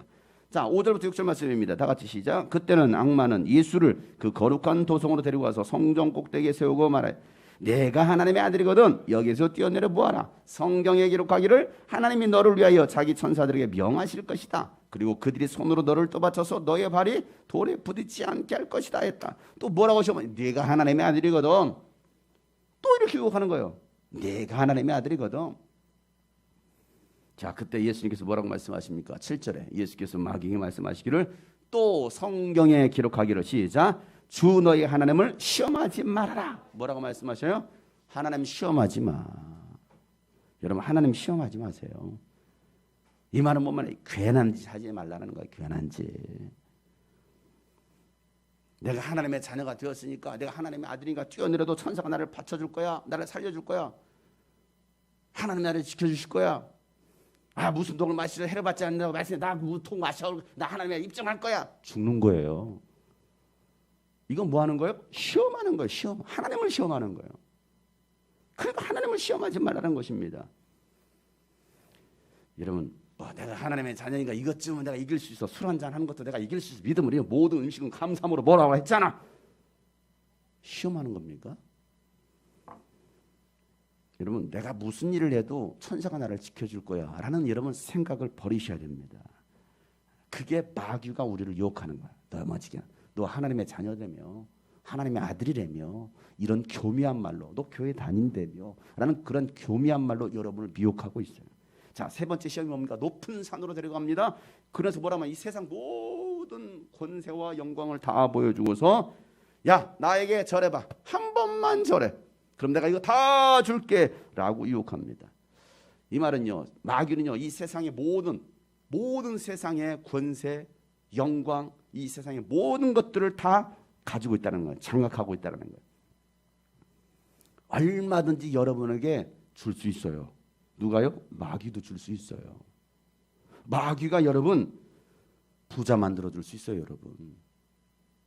Speaker 1: 자, 5절부터 6절 말씀입니다. 다 같이 시작. 그때는 악마는 예수를 그 거룩한 도성으로 데리고 가서 성전 꼭대기에 세우고 말해 내가 하나님의 아들이거든 여기서 뛰어내려 보아라. 성경에 기록하기를 하나님이 너를 위하여 자기 천사들에게 명하실 것이다. 그리고 그들이 손으로 너를 떠받쳐서 너의 발이 돌에 부딪히지 않게 할 것이다 했다. 또 뭐라고 하시면 네가 하나님의 아들이거든. 또 이렇게 유혹하는 거예요. 내가 하나님의 아들이거든. 자, 그때 예수님께서 뭐라고 말씀하십니까? 7절에 예수께서 마귀에게 말씀하시기를 또 성경에 기록하기를 시작. 주 너희 하나님을 시험하지 말아라. 뭐라고 말씀하셔요? 하나님 시험하지 마. 여러분 하나님 시험하지 마세요. 이 말은 뭐만 괜한 짓 하지 말라는 거예요. 괜한 짓. 내가 하나님의 자녀가 되었으니까 내가 하나님의 아들이니까 뛰어내려도 천사가 나를 받쳐줄 거야. 나를 살려줄 거야. 하나님 나를 지켜주실 거야. 아 무슨 독을 마시려 해를 받지 않는다고 말씀해. 나 무통 마셔. 나 하나님의 입증할 거야. 죽는 거예요. 이건 뭐 하는 거예요? 시험하는 거예요. 시험. 하나님을 시험하는 거예요. 그러니까 하나님을 시험하지 말라는 것입니다. 여러분 내가 하나님의 자녀니까 이것쯤은 내가 이길 수 있어. 술 한잔 하는 것도 내가 이길 수 있어. 믿음으로 모든 음식은 감사함으로 뭐라고 했잖아. 시험하는 겁니까? 여러분 내가 무슨 일을 해도 천사가 나를 지켜줄 거야 라는 여러분 생각을 버리셔야 됩니다. 그게 마귀가 우리를 유혹하는 거야. 넘어지게. 너 하나님의 자녀되며 하나님의 아들이라며 이런 교미한 말로 너 교회 다닌다며 라는 그런 교미한 말로 여러분을 미혹하고 있어요. 자, 세 번째 시험이 뭡니까? 높은 산으로 데려갑니다. 그래서 뭐라면 이 세상 모든 권세와 영광을 다 보여주고서 야 나에게 절해봐. 한 번만 절해. 그럼 내가 이거 다 줄게 라고 유혹합니다. 이 말은요 마귀는요 이 세상의 모든 세상의 권세 영광 이 세상의 모든 것들을 다 가지고 있다는 거예요. 장악하고 있다는 거예요. 얼마든지 여러분에게 줄 수 있어요. 누가요? 마귀도 줄 수 있어요. 마귀가 여러분 부자 만들어 줄 수 있어요.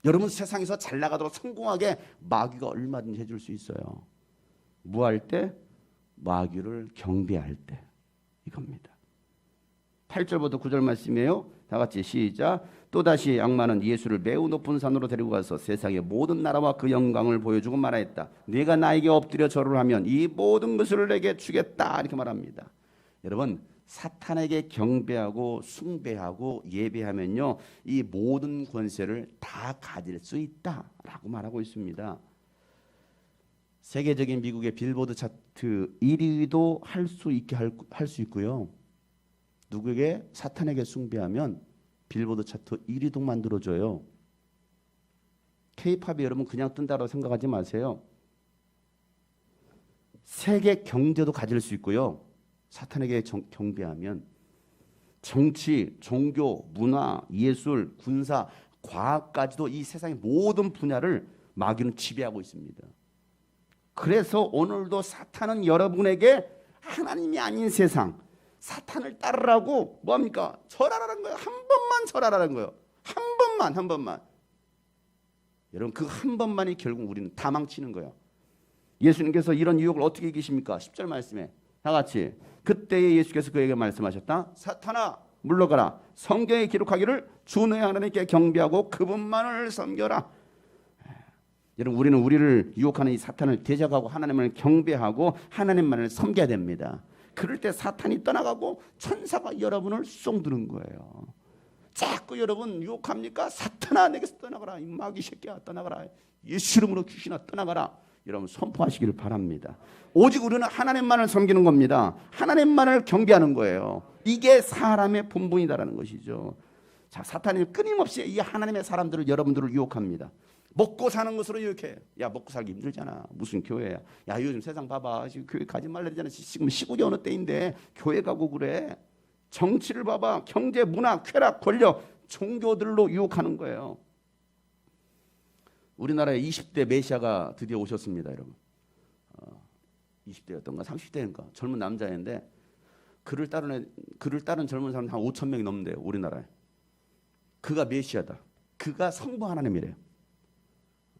Speaker 1: 여러분 세상에서 잘 나가도록 성공하게 마귀가 얼마든지 해줄 수 있어요. 뭐 할 때? 마귀를 경배할 때 이겁니다. 8절부터 9절 말씀이에요. 다 같이 시작. 또다시 악마는 예수를 매우 높은 산으로 데리고 가서 세상의 모든 나라와 그 영광을 보여주고 말하였다. 네가 나에게 엎드려 절을 하면 이 모든 것을 내게 주겠다. 이렇게 말합니다. 여러분, 사탄에게 경배하고 숭배하고 예배하면요, 이 모든 권세를 다 가질 수 있다라고 말하고 있습니다. 세계적인 미국의 빌보드 차트 1위도 할 수 있고요. 누구에게? 사탄에게 숭배하면 빌보드 차트 1위도 만들어줘요. K-팝이 여러분 그냥 뜬다고 생각하지 마세요. 세계 경제도 가질 수 있고요. 사탄에게 경배하면 정치, 종교, 문화, 예술, 군사, 과학까지도 이 세상의 모든 분야를 마귀는 지배하고 있습니다. 그래서 오늘도 사탄은 여러분에게 하나님이 아닌 세상, 사탄을 따르라고 뭐합니까? 절하라는 거예요. 한 번만 절하라는 거예요. 한 번만. 여러분, 그 한 번만이 결국 우리는 다 망치는 거예요. 예수님께서 이런 유혹을 어떻게 이기십니까? 10절 말씀에 다 같이. 그때에 예수께서 그에게 말씀하셨다. 사탄아, 물러가라. 성경에 기록하기를 주 너의 하나님께 경배하고 그분만을 섬겨라. 여러분, 우리는 우리를 유혹하는 이 사탄을 대적하고 하나님을 경배하고 하나님만을 섬겨야 됩니다. 그럴 때 사탄이 떠나가고 천사가 여러분을 쏙드는 거예요. 자꾸 여러분 유혹합니까? 사탄아, 내게서 떠나가라. 이 마귀 새끼야, 떠나가라. 예수 이름으로 귀신아, 떠나가라. 여러분 선포하시기를 바랍니다. 오직 우리는 하나님만을 섬기는 겁니다. 하나님만을 경배하는 거예요. 이게 사람의 본분이다라는 것이죠. 자, 사탄이 끊임없이 이 하나님의 사람들을, 여러분들을 유혹합니다. 먹고 사는 것으로 이렇게. 야, 먹고 살기 힘들잖아. 무슨 교회야. 야, 요즘 세상 봐봐. 지금 교회 가지 말라 그러잖아. 지금 시국이 어느 때인데 교회 가고 그래. 정치를 봐봐. 경제, 문화, 쾌락, 권력, 종교들로 유혹하는 거예요. 우리나라에 20대 메시아가 드디어 오셨습니다, 여러분. 20대였던가 30대인가 젊은 남자인데 그를 따른 젊은 사람 한 5천 명이 넘는데요, 우리나라에. 그가 메시아다. 그가 성부 하나님이래요.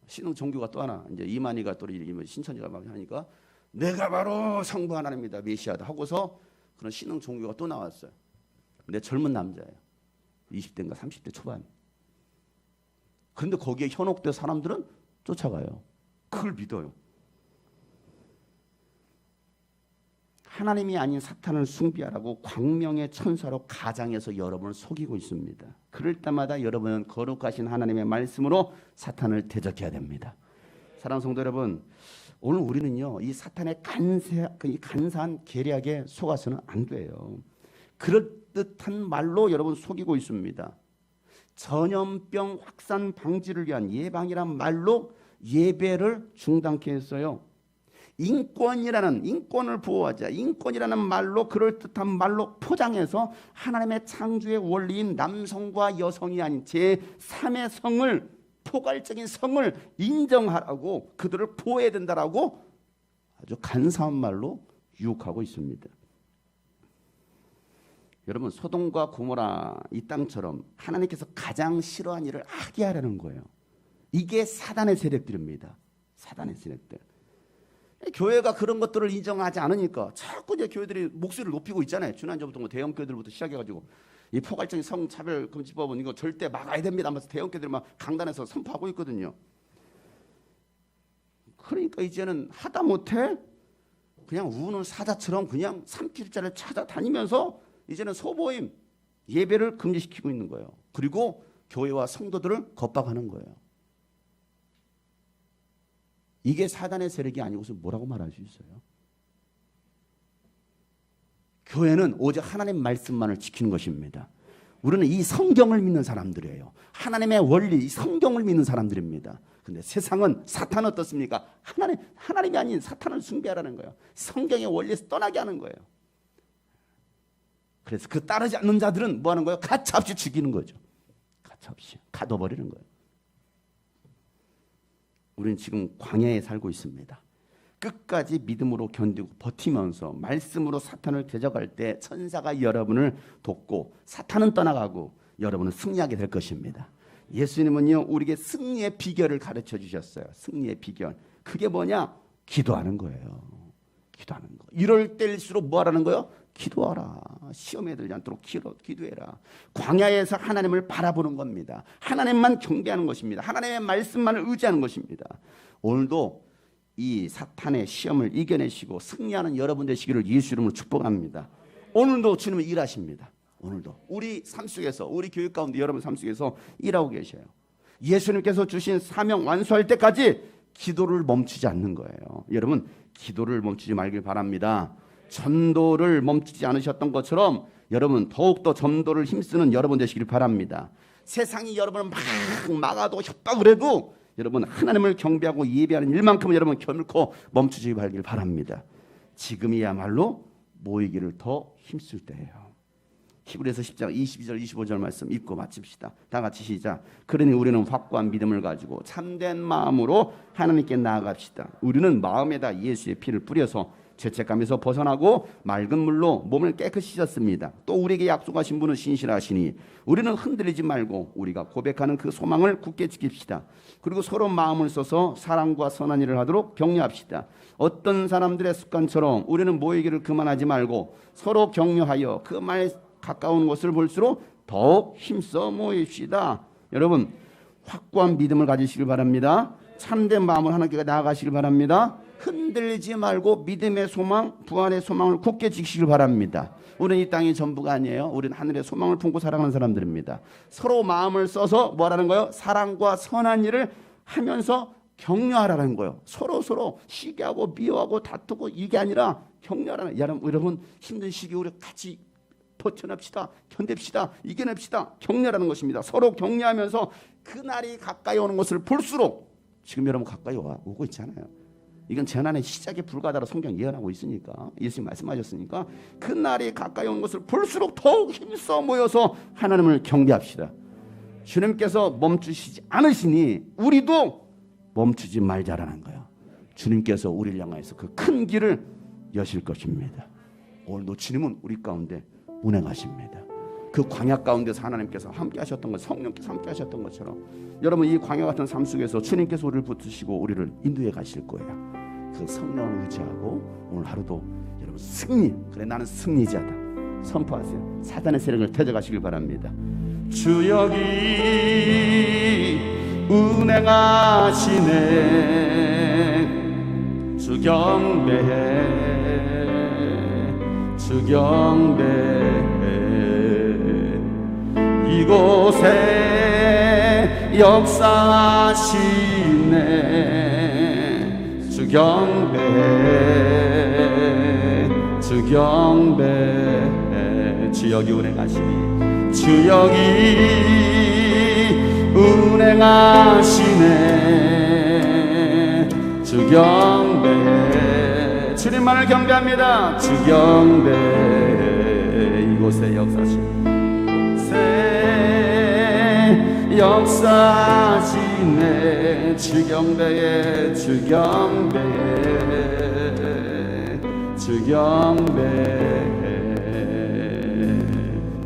Speaker 1: 신흥 종교가 또 하나, 이제 이만희가 또 신천지가 막 하니까 내가 바로 성부 하나님이다, 메시아다 하고서 그런 신흥 종교가 또 나왔어요. 근데 젊은 남자예요. 20대인가 30대 초반. 그런데 거기에 현혹된 사람들은 쫓아가요. 그걸 믿어요. 하나님이 아닌 사탄을 숭배하라고 광명의 천사로 가장해서 여러분을 속이고 있습니다. 그럴 때마다 여러분은 거룩하신 하나님의 말씀으로 사탄을 대적해야 됩니다. 사랑하는 성도 여러분, 오늘 우리는요, 이 사탄의 간사한 계략에 속아서는 안 돼요. 그럴듯한 말로 여러분 속이고 있습니다. 전염병 확산 방지를 위한 예방이란 말로 예배를 중단케 했어요. 인권을 보호하자, 인권이라는 말로, 그럴듯한 말로 포장해서 하나님의 창조의 원리인 남성과 여성이 아닌 제3의 성을, 포괄적인 성을 인정하라고, 그들을 보호해야 된다라고 아주 간사한 말로 유혹하고 있습니다. 여러분, 소돔과 고모라 이 땅처럼 하나님께서 가장 싫어하는 일을 하게 하려는 거예요. 이게 사단의 세력들입니다. 사단의 세력들. 교회가 그런 것들을 인정하지 않으니까 자꾸 이제 교회들이 목소리를 높이고 있잖아요. 지난주부터 뭐 대형 교회들부터 시작해가지고 이 포괄적인 성차별 금지법은 이거 절대 막아야 됩니다 하면서 대형 교회들이 막 강단에서 선포하고 있거든요. 그러니까 이제는 하다 못해 그냥 우는 사자처럼 그냥 산길자를 찾아다니면서 이제는 소모임, 예배를 금지시키고 있는 거예요. 그리고 교회와 성도들을 겁박하는 거예요. 이게 사단의 세력이 아니고서 뭐라고 말할 수 있어요? 교회는 오직 하나님 말씀만을 지키는 것입니다. 우리는 이 성경을 믿는 사람들이에요. 하나님의 원리, 이 성경을 믿는 사람들입니다. 근데 세상은, 사탄은 어떻습니까? 하나님이 아닌 사탄을 숭배하라는 거예요. 성경의 원리에서 떠나게 하는 거예요. 그래서 그 따르지 않는 자들은 뭐 하는 거예요? 가차없이 죽이는 거죠. 가차없이 가둬버리는 거예요. 우리는 지금 광야에 살고 있습니다. 끝까지 믿음으로 견디고 버티면서 말씀으로 사탄을 대적할 때 천사가 여러분을 돕고 사탄은 떠나가고 여러분은 승리하게 될 것입니다. 예수님은요, 우리에게 승리의 비결을 가르쳐 주셨어요. 승리의 비결. 그게 뭐냐? 기도하는 거예요. 기도하는 거. 이럴 때일수록 뭐 하라는 거예요? 기도하라. 시험에 들지 않도록 기도해라. 광야에서 하나님을 바라보는 겁니다. 하나님만 경배하는 것입니다. 하나님의 말씀만을 의지하는 것입니다. 오늘도 이 사탄의 시험을 이겨내시고 승리하는 여러분 되시기를 예수 이름으로 축복합니다. 오늘도 주님은 일하십니다. 오늘도 우리 삶 속에서, 우리 교육 가운데 여러분 삶 속에서 일하고 계셔요. 예수님께서 주신 사명 완수할 때까지 기도를 멈추지 않는 거예요. 여러분 기도를 멈추지 말길 바랍니다. 전도를 멈추지 않으셨던 것처럼 여러분 더욱더 전도를 힘쓰는 여러분 되시길 바랍니다. 세상이 여러분을 막 막아도 협박을 해도 여러분 하나님을 경배하고 예배하는 일만큼은 여러분 결코 멈추지 말길 바랍니다. 지금이야말로 모이기를 더 힘쓸 때예요. 히브리서 10장 22절 25절 말씀 읽고 마칩시다. 다 같이 시작. 그러니 우리는 확고한 믿음을 가지고 참된 마음으로 하나님께 나아갑시다. 우리는 마음에다 예수의 피를 뿌려서 죄책감에서 벗어나고 맑은 물로 몸을 깨끗이 씻었습니다. 또 우리에게 약속하신 분은 신실하시니 우리는 흔들리지 말고 우리가 고백하는 그 소망을 굳게 지킵시다. 그리고 서로 마음을 써서 사랑과 선한 일을 하도록 격려합시다. 어떤 사람들의 습관처럼 우리는 모이기를 그만하지 말고 서로 격려하여 그 말 가까운 것을 볼수록 더욱 힘써 모입시다. 여러분 확고한 믿음을 가지시길 바랍니다. 참된 마음을 하나님께 나아가시길 바랍니다. 흔들리지 말고 믿음의 소망, 부활의 소망을 굳게 지키시길 바랍니다. 우리는 이 땅의 전부가 아니에요. 우리는 하늘의 소망을 품고 살아가는 사람들입니다. 서로 마음을 써서 뭐라는 거예요? 사랑과 선한 일을 하면서 격려하라는 거예요. 서로 시기하고 미워하고 다투고 이게 아니라 격려하라는. 여러분 힘든 시기 우리 같이 버텨냅시다. 견딥시다. 이겨냅시다. 격려라는 것입니다. 서로 격려하면서 그날이 가까이 오는 것을 볼수록 지금 여러분 가까이 오고 있잖아요. 이건 재난의 시작에 불과하다고 성경 예언하고 있으니까, 예수님 말씀하셨으니까 그날이 가까이 오는 것을 볼수록 더욱 힘써 모여서 하나님을 경배합시다. 주님께서 멈추시지 않으시니 우리도 멈추지 말자라는 거예요. 주님께서 우리를 향해서 그 큰 길을 여실 것입니다. 오늘도 주님은 우리 가운데 운행하십니다. 그 광야 가운데서 하나님께서 함께 하셨던 것, 성령께서 함께 하셨던 것처럼 여러분 이 광야 같은 삶 속에서 주님께서 우리를 붙드시고 우리를 인도해 가실 거예요. 그 성령을 의지하고 오늘 하루도 여러분 승리, 그래 나는 승리자다 선포하세요. 사단의 세력을 퇴적하시길 바랍니다. 주 여기 운행하시네. 주 경배해, 주 경배해. 이곳에 역사하시네. 주 경배해, 주 경배해. 주 여기 운행하시니, 주 여기 운행하시네. 주 경배해. 주님만을 경배합니다. 주 경배해. 이곳에 역사하시네. 역사하시네. 주 경배해, 주 경배해, 주 경배해.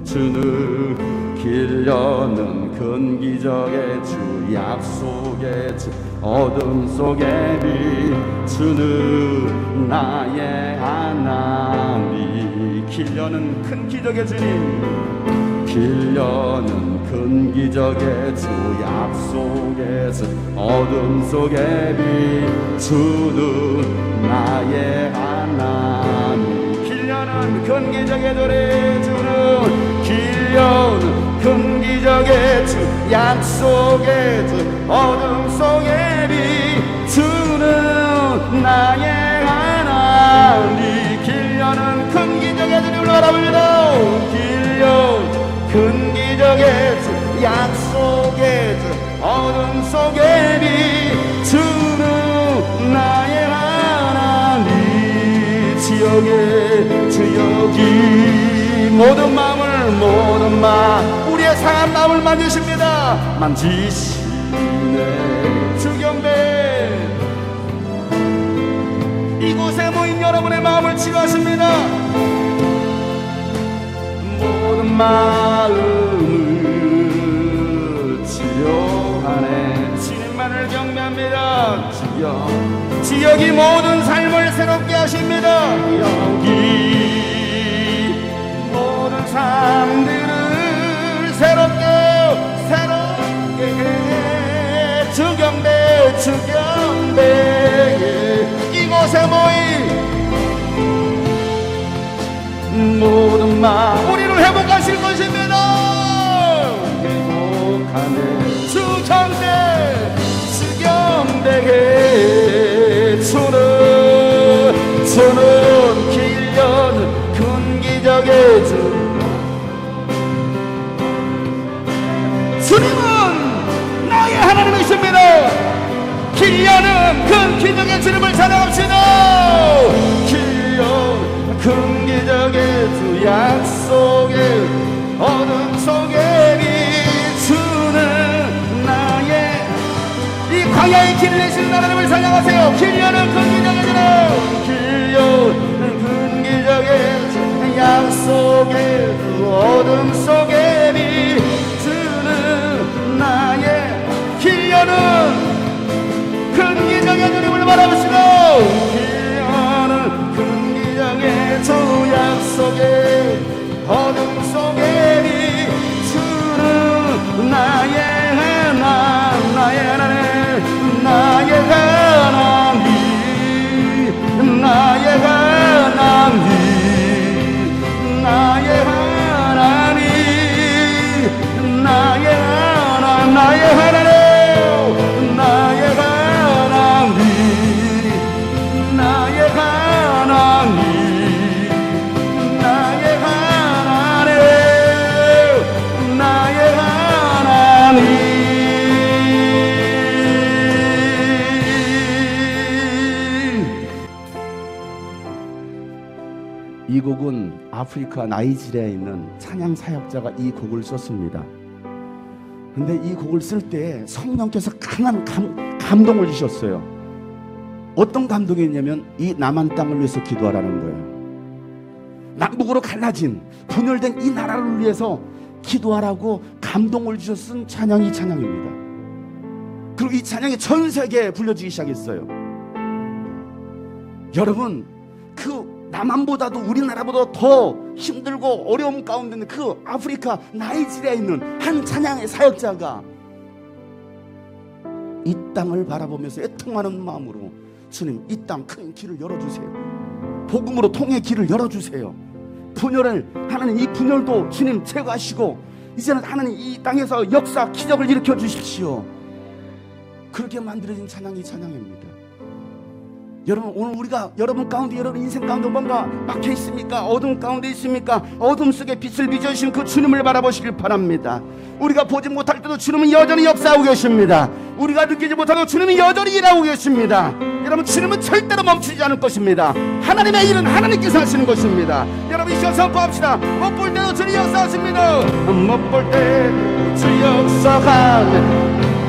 Speaker 1: 주는 길 여는 큰 기적의 주, 약속의 주, 어둠 속의 빛. 주는 나의 하나님. 길 여는 큰 기적의 주님, 길 여는 큰 기적의 주, 약속의 주, 어둠 속의 빛. 주는 나의 하나님. 길 여는 큰 기적의 주님, 주는 길 여는 큰 기적의 주, 약속의 주, 어둠 속의 빛. 주는 나의 하나님. 길 여는 큰 기적의 주님을 바라봅니다. 길 여는 큰 기적의 주, 약속의 주, 어둠 속의 빛. 주는 나의 하나님. 지역에 주역이 모든 마음 우리의 상한 마음을 만지십니다. 만지시네. 주 경배. 이곳에 모인 여러분의 마음을 치유하십니다. 모든 마음을 치료하네. 주님만을 경배합니다. 지역이 모든 삶을 새롭게 하십니다. 여기 삶들을 새롭게 주경배 이곳에 모인 모든 마음 우리를 회복하실 것입니다. 회복하네 주경배에 주는 길려는 큰 기적의 주님은 나의 하나님이십니다. 길려는 큰 기적의 주님을 찬양합시다. 길려 큰 기적의 주 약속의 어둠 속에 비추는 나의 이 광야의 길을 내시는 하나님을 찬양하세요. 길려는 큰 기적의 주님 길려는 큰 기적의 주 약속의 주 어둠 속에 비추는 나의 길려는 큰 기적의 주님을 바라보시고 길려는 큰 기적의 주 약속의 어둠 속에 비추는 나의 하나님 나의 하나님 나의 하나님 나의 하나님 나의 하나님 나의 하나님 나의 하나님 이 곡은 아프리카 나이지리아에 있는 찬양 사역자가 이 곡을 썼습니다. 근데 이 곡을 쓸 때 성령께서 강한 감동을 주셨어요. 어떤 감동이었냐면 이 남한 땅을 위해서 기도하라는 거예요. 남북으로 갈라진 분열된 이 나라를 위해서 기도하라고 감동을 주셨은 찬양이 찬양입니다. 그리고 이 찬양이 전 세계에 불려지기 시작했어요. 여러분 그 남한보다도 우리나라보다 더 힘들고 어려움 가운데 있는 그 아프리카 나이지리아에 있는 한 찬양의 사역자가 이 땅을 바라보면서 애통하는 마음으로 주님 이 땅 큰 길을 열어주세요. 복음으로 통의 길을 열어주세요. 분열을 하나님 이 분열도 주님 제거하시고 이제는 하나님 이 땅에서 역사 기적을 일으켜 주십시오. 그렇게 만들어진 찬양이 찬양입니다. 여러분 오늘 우리가 여러분 가운데 여러분 인생 가운데 뭔가 막혀 있습니까? 어둠 가운데 있습니까? 어둠 속에 빛을 비춰주신 그 주님을 바라보시길 바랍니다. 우리가 보지 못할 때도 주님은 여전히 역사하고 계십니다. 우리가 느끼지 못하도 주님이 여전히 일하고 계십니다. 여러분 주님은 절대로 멈추지 않을 것입니다. 하나님의 일은 하나님께서 하시는 것입니다. 여러분 이 시간 선포합시다. 못 볼 때도 주님 역사하십니다. 못 볼 때도 주 역사하네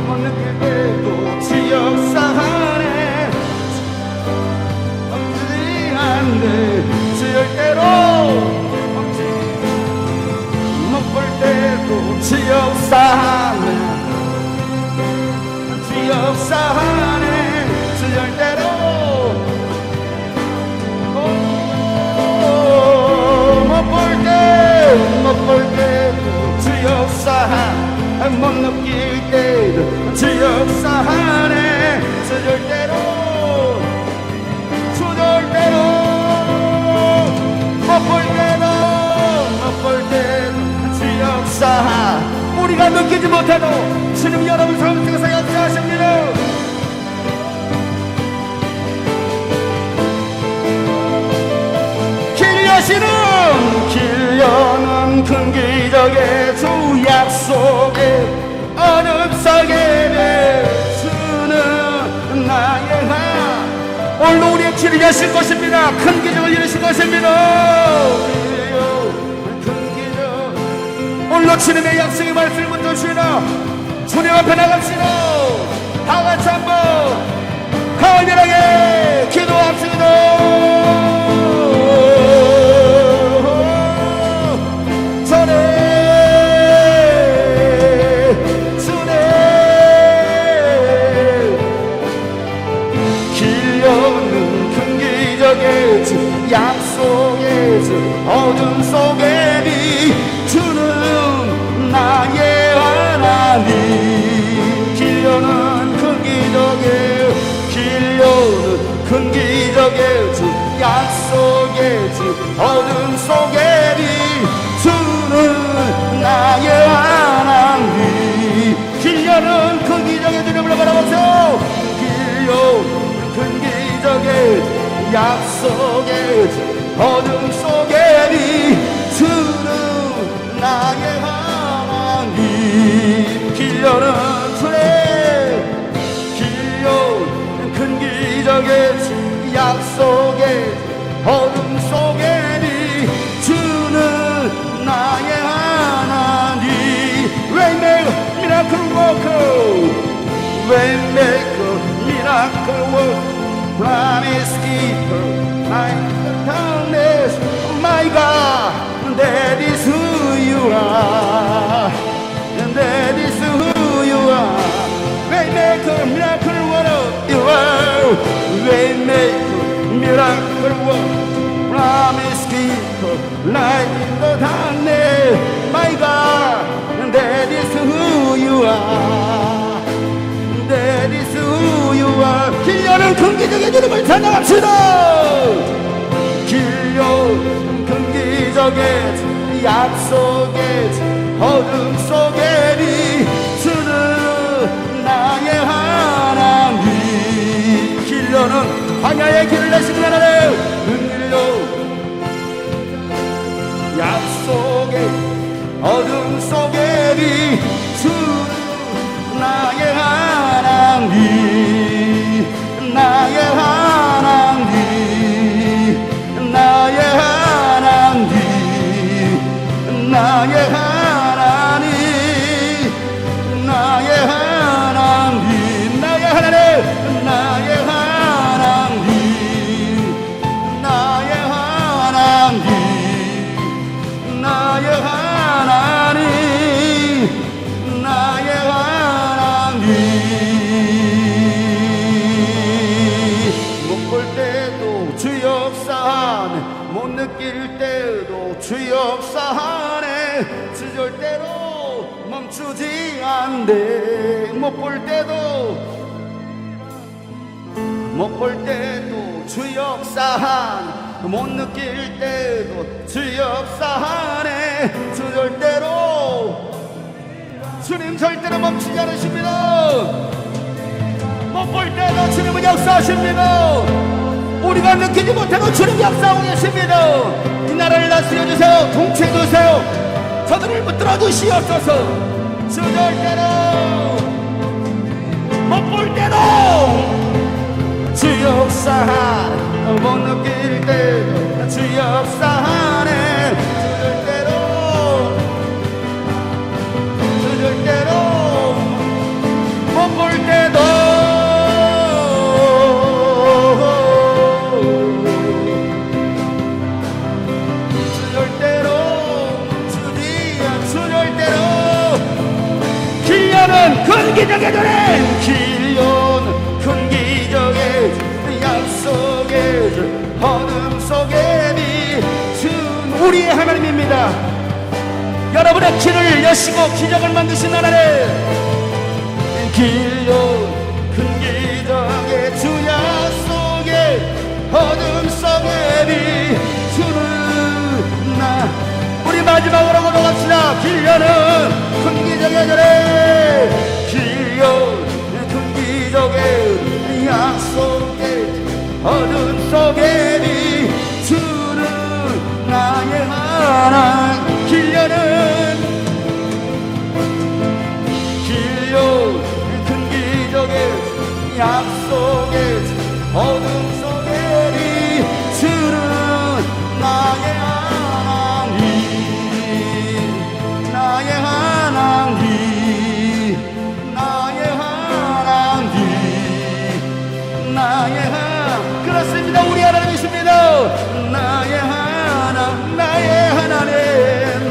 Speaker 1: 못 느낄 때도 주 역사하네 주 절대로 못 볼 때도 주 역사하네 주 역사하네 주 절대로 못 볼 때도 주 역사하네 못 느낄 때도 주 역사하네 주 절대로 못 볼 때도 주 역사 우리가 느끼지 못해도 주님 여러분 삶 속에서 역사하십니다. 길려는 큰 기적의 주 약속의 어느 속에 주는 나의 오늘도 우리의 길을 여실 것입니다. 큰 기적을 이루실 것입니다. 큰 기적 오늘도 주님의 약속의 말씀을 붙드시나 주님 앞에 나갑시다. 다 같이 한번 강렬하게 기도합시다. 약속의 주 어둠 속에 하나님 길려는 큰 기적의 길려는 큰 기적의 주 약속의 주 어둠 속에 비추는 나의 하나님 길려는 큰 기적의 주님을 바라보세요. 길려는 큰 기적의 약속의 주 어둠 속에 비추는 나의 하나님 길려는 주의 길려는 큰 기적의 주 약속의 어둠 속에 비추는 나의 하나님 Waymaker, Miracle Worker Waymaker, Miracle Worker Promise Keeper, Light the darkness My God, that is who you are That is who you are Waymaker, Miracle Worker You are Waymaker, Miracle Worker Promise Keeper, Light the darkness My God, that is who you are That is who you are 길려는 큰 기적의 주님을 찬양합시다. 길려는 큰 기적의 약속의 어둠 속에 비추는 나의 하나님 길려는 광야의 길을 내시는 하나님 길려 약속의 어둠 속에 비추는 나의 하나님 나의 하나님 나의 하나님 나의 하나님 나의 하나님 나의 하나님 나의 하나님 나의 하나님 나의 하나님 나의 하나님 못 볼 때도 주 역사하네 못 느낄 때도 주 역사하네 주절대로 멈추지 않네 못 볼 때도 주 역사하네 못 느낄 때도 주 역사하네 주절대로 주님 절대로 멈추지 않으십니다. 못 볼 때도 주님은 역사하십니다. 우리가 느끼지 못해도 주님 역사하고 계십니다. 이 나라를 다스려 주세요. 통치해 주세요. 저들을 붙들어 주시옵소서. 주절대로 못 볼 때도 주 역사하네 못 느낄 때도 주 역사하네 주절대로 못 볼 때도 주절대로 주절대로 길려는 큰 기적의 주님 길려는 큰 기적의 약속의 주 어둠 속에 비춘 우리의 하나님입니다. 여러분의 길을 여시고 기적을 만드신 하나님 길려 큰 기적의 주 약속의 어둠 속에 비추는 나 우리 마지막으로 고백합시다. 길려는 큰 기적의 전에 길려 큰 기적의 약속의 어둠 속에 비추는 나의 하나님 길려는 큰 기적의 약속의 어둠 속에 비추는 나의 하나님 나의 하나님 나의 하나님 나의 하나님 그렇습니다. 우리 하나님이십니다. 나의 하나님 나의 하나님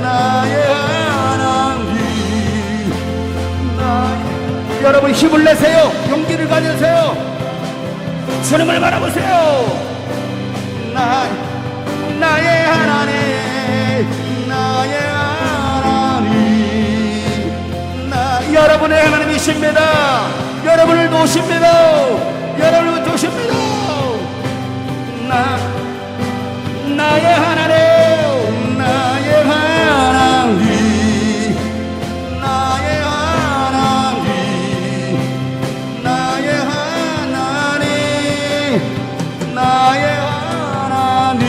Speaker 1: 나의 하나님 나의 여러분 힘을 내세요. 용기를 가지세요. 주님을 바라보세요. 나의 하나님 나의 하나님 여러분의 하나님이십니다. 여러분을 도우십니다. 여러분을 도우십니다. 나의 하나님, 나의 하나님, 나의 하나님, 나의 하나님, 나의 하나님.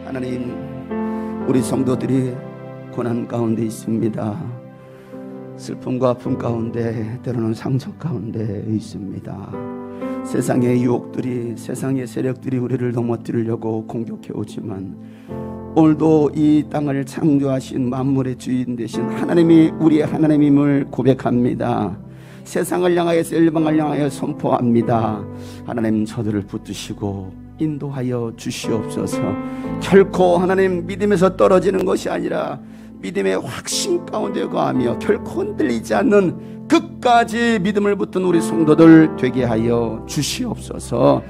Speaker 1: 하나님, 우리 성도들이 고난 가운데 있습니다. 슬픔과 아픔 가운데, 때로는 상처 가운데 있습니다. 세상의 유혹들이, 세상의 세력들이 우리를 넘어뜨리려고 공격해 오지만 오늘도 이 땅을 창조하신 만물의 주인 되신 하나님이 우리의 하나님임을 고백합니다. 세상을 향하여서 일방을 향하여 선포합니다. 하나님, 저들을 붙드시고 인도하여 주시옵소서. 결코 하나님 믿음에서 떨어지는 것이 아니라 믿음의 확신 가운데 거하며 결코 흔들리지 않는 끝까지 믿음을 붙든 우리 성도들 되게 하여 주시옵소서.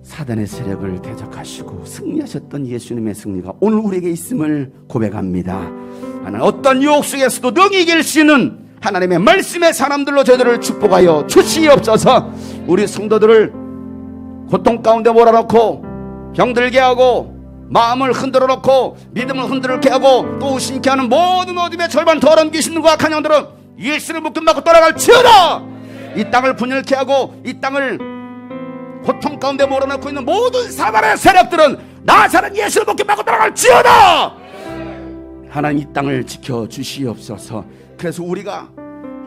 Speaker 1: 사단의 세력을 대적하시고 승리하셨던 예수님의 승리가 오늘 우리에게 있음을 고백합니다. 하나님, 어떤 유혹 속에서도 능히 이길 수 있는 하나님의 말씀의 사람들로 저희들을 축복하여 주시옵소서. 우리 성도들을 고통 가운데 몰아넣고 병들게 하고 마음을 흔들어 놓고 믿음을 흔들게 하고 또 의심케 하는 모든 어둠의 절반 더러운 귀신과 악한 영들은 예수를 묶음받고 떠나갈지어다. 이 땅을 분열케 하고 이 땅을 고통 가운데 몰아넣고 있는 모든 사단의 세력들은 나사는 예수를 묶음받고 떠나갈지어다. 하나님, 이 땅을 지켜주시옵소서. 그래서 우리가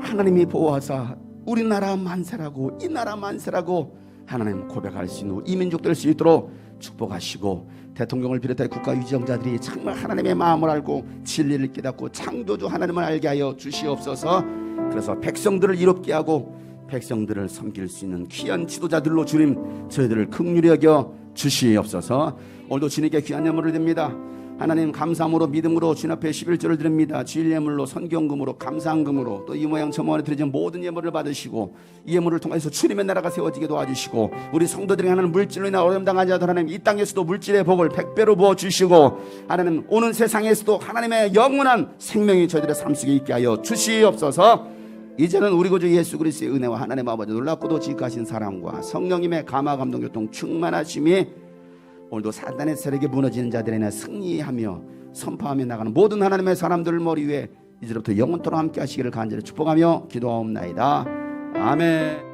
Speaker 1: 하나님이 보호하사 우리나라 만세라고, 이 나라 만세라고 하나님 고백할 수 있는 이 민족 될 수 있도록 축복하시고, 대통령을 비롯해 국가 유지정자들이 정말 하나님의 마음을 알고 진리를 깨닫고 창조주 하나님을 알게 하여 주시옵소서. 그래서 백성들을 이롭게 하고 백성들을 섬길 수 있는 귀한 지도자들로 주님 저희들을 긍휼히 여겨 주시옵소서. 오늘도 주님께 귀한 예물을 드립니다. 하나님, 감사함으로 믿음으로 주님 앞에 11조를 드립니다. 주일 예물로, 선경금으로, 감사금으로, 또 이 모양 저 모양에 드리는 모든 예물을 받으시고 이 예물을 통해서 주님의 나라가 세워지게 도와주시고, 우리 성도들이 하나님 물질로 인하 어려움 당하지 않도록 하나님 이 땅에서도 물질의 복을 100배로 부어주시고, 하나님 오는 세상에서도 하나님의 영원한 생명이 저희들의 삶 속에 있게 하여 주시옵소서. 이제는 우리 구주 예수 그리스도의 은혜와 하나님 아버지 놀랍고도 지극하신 사랑과 성령님의 감화 감동 교통 충만하심이 오늘도 사단의 세력에 무너지는 자들에게 승리하며 선포하며 나가는 모든 하나님의 사람들 머리 위에 이제부터 영원토록 함께 하시기를 간절히 축복하며 기도하옵나이다. 아멘.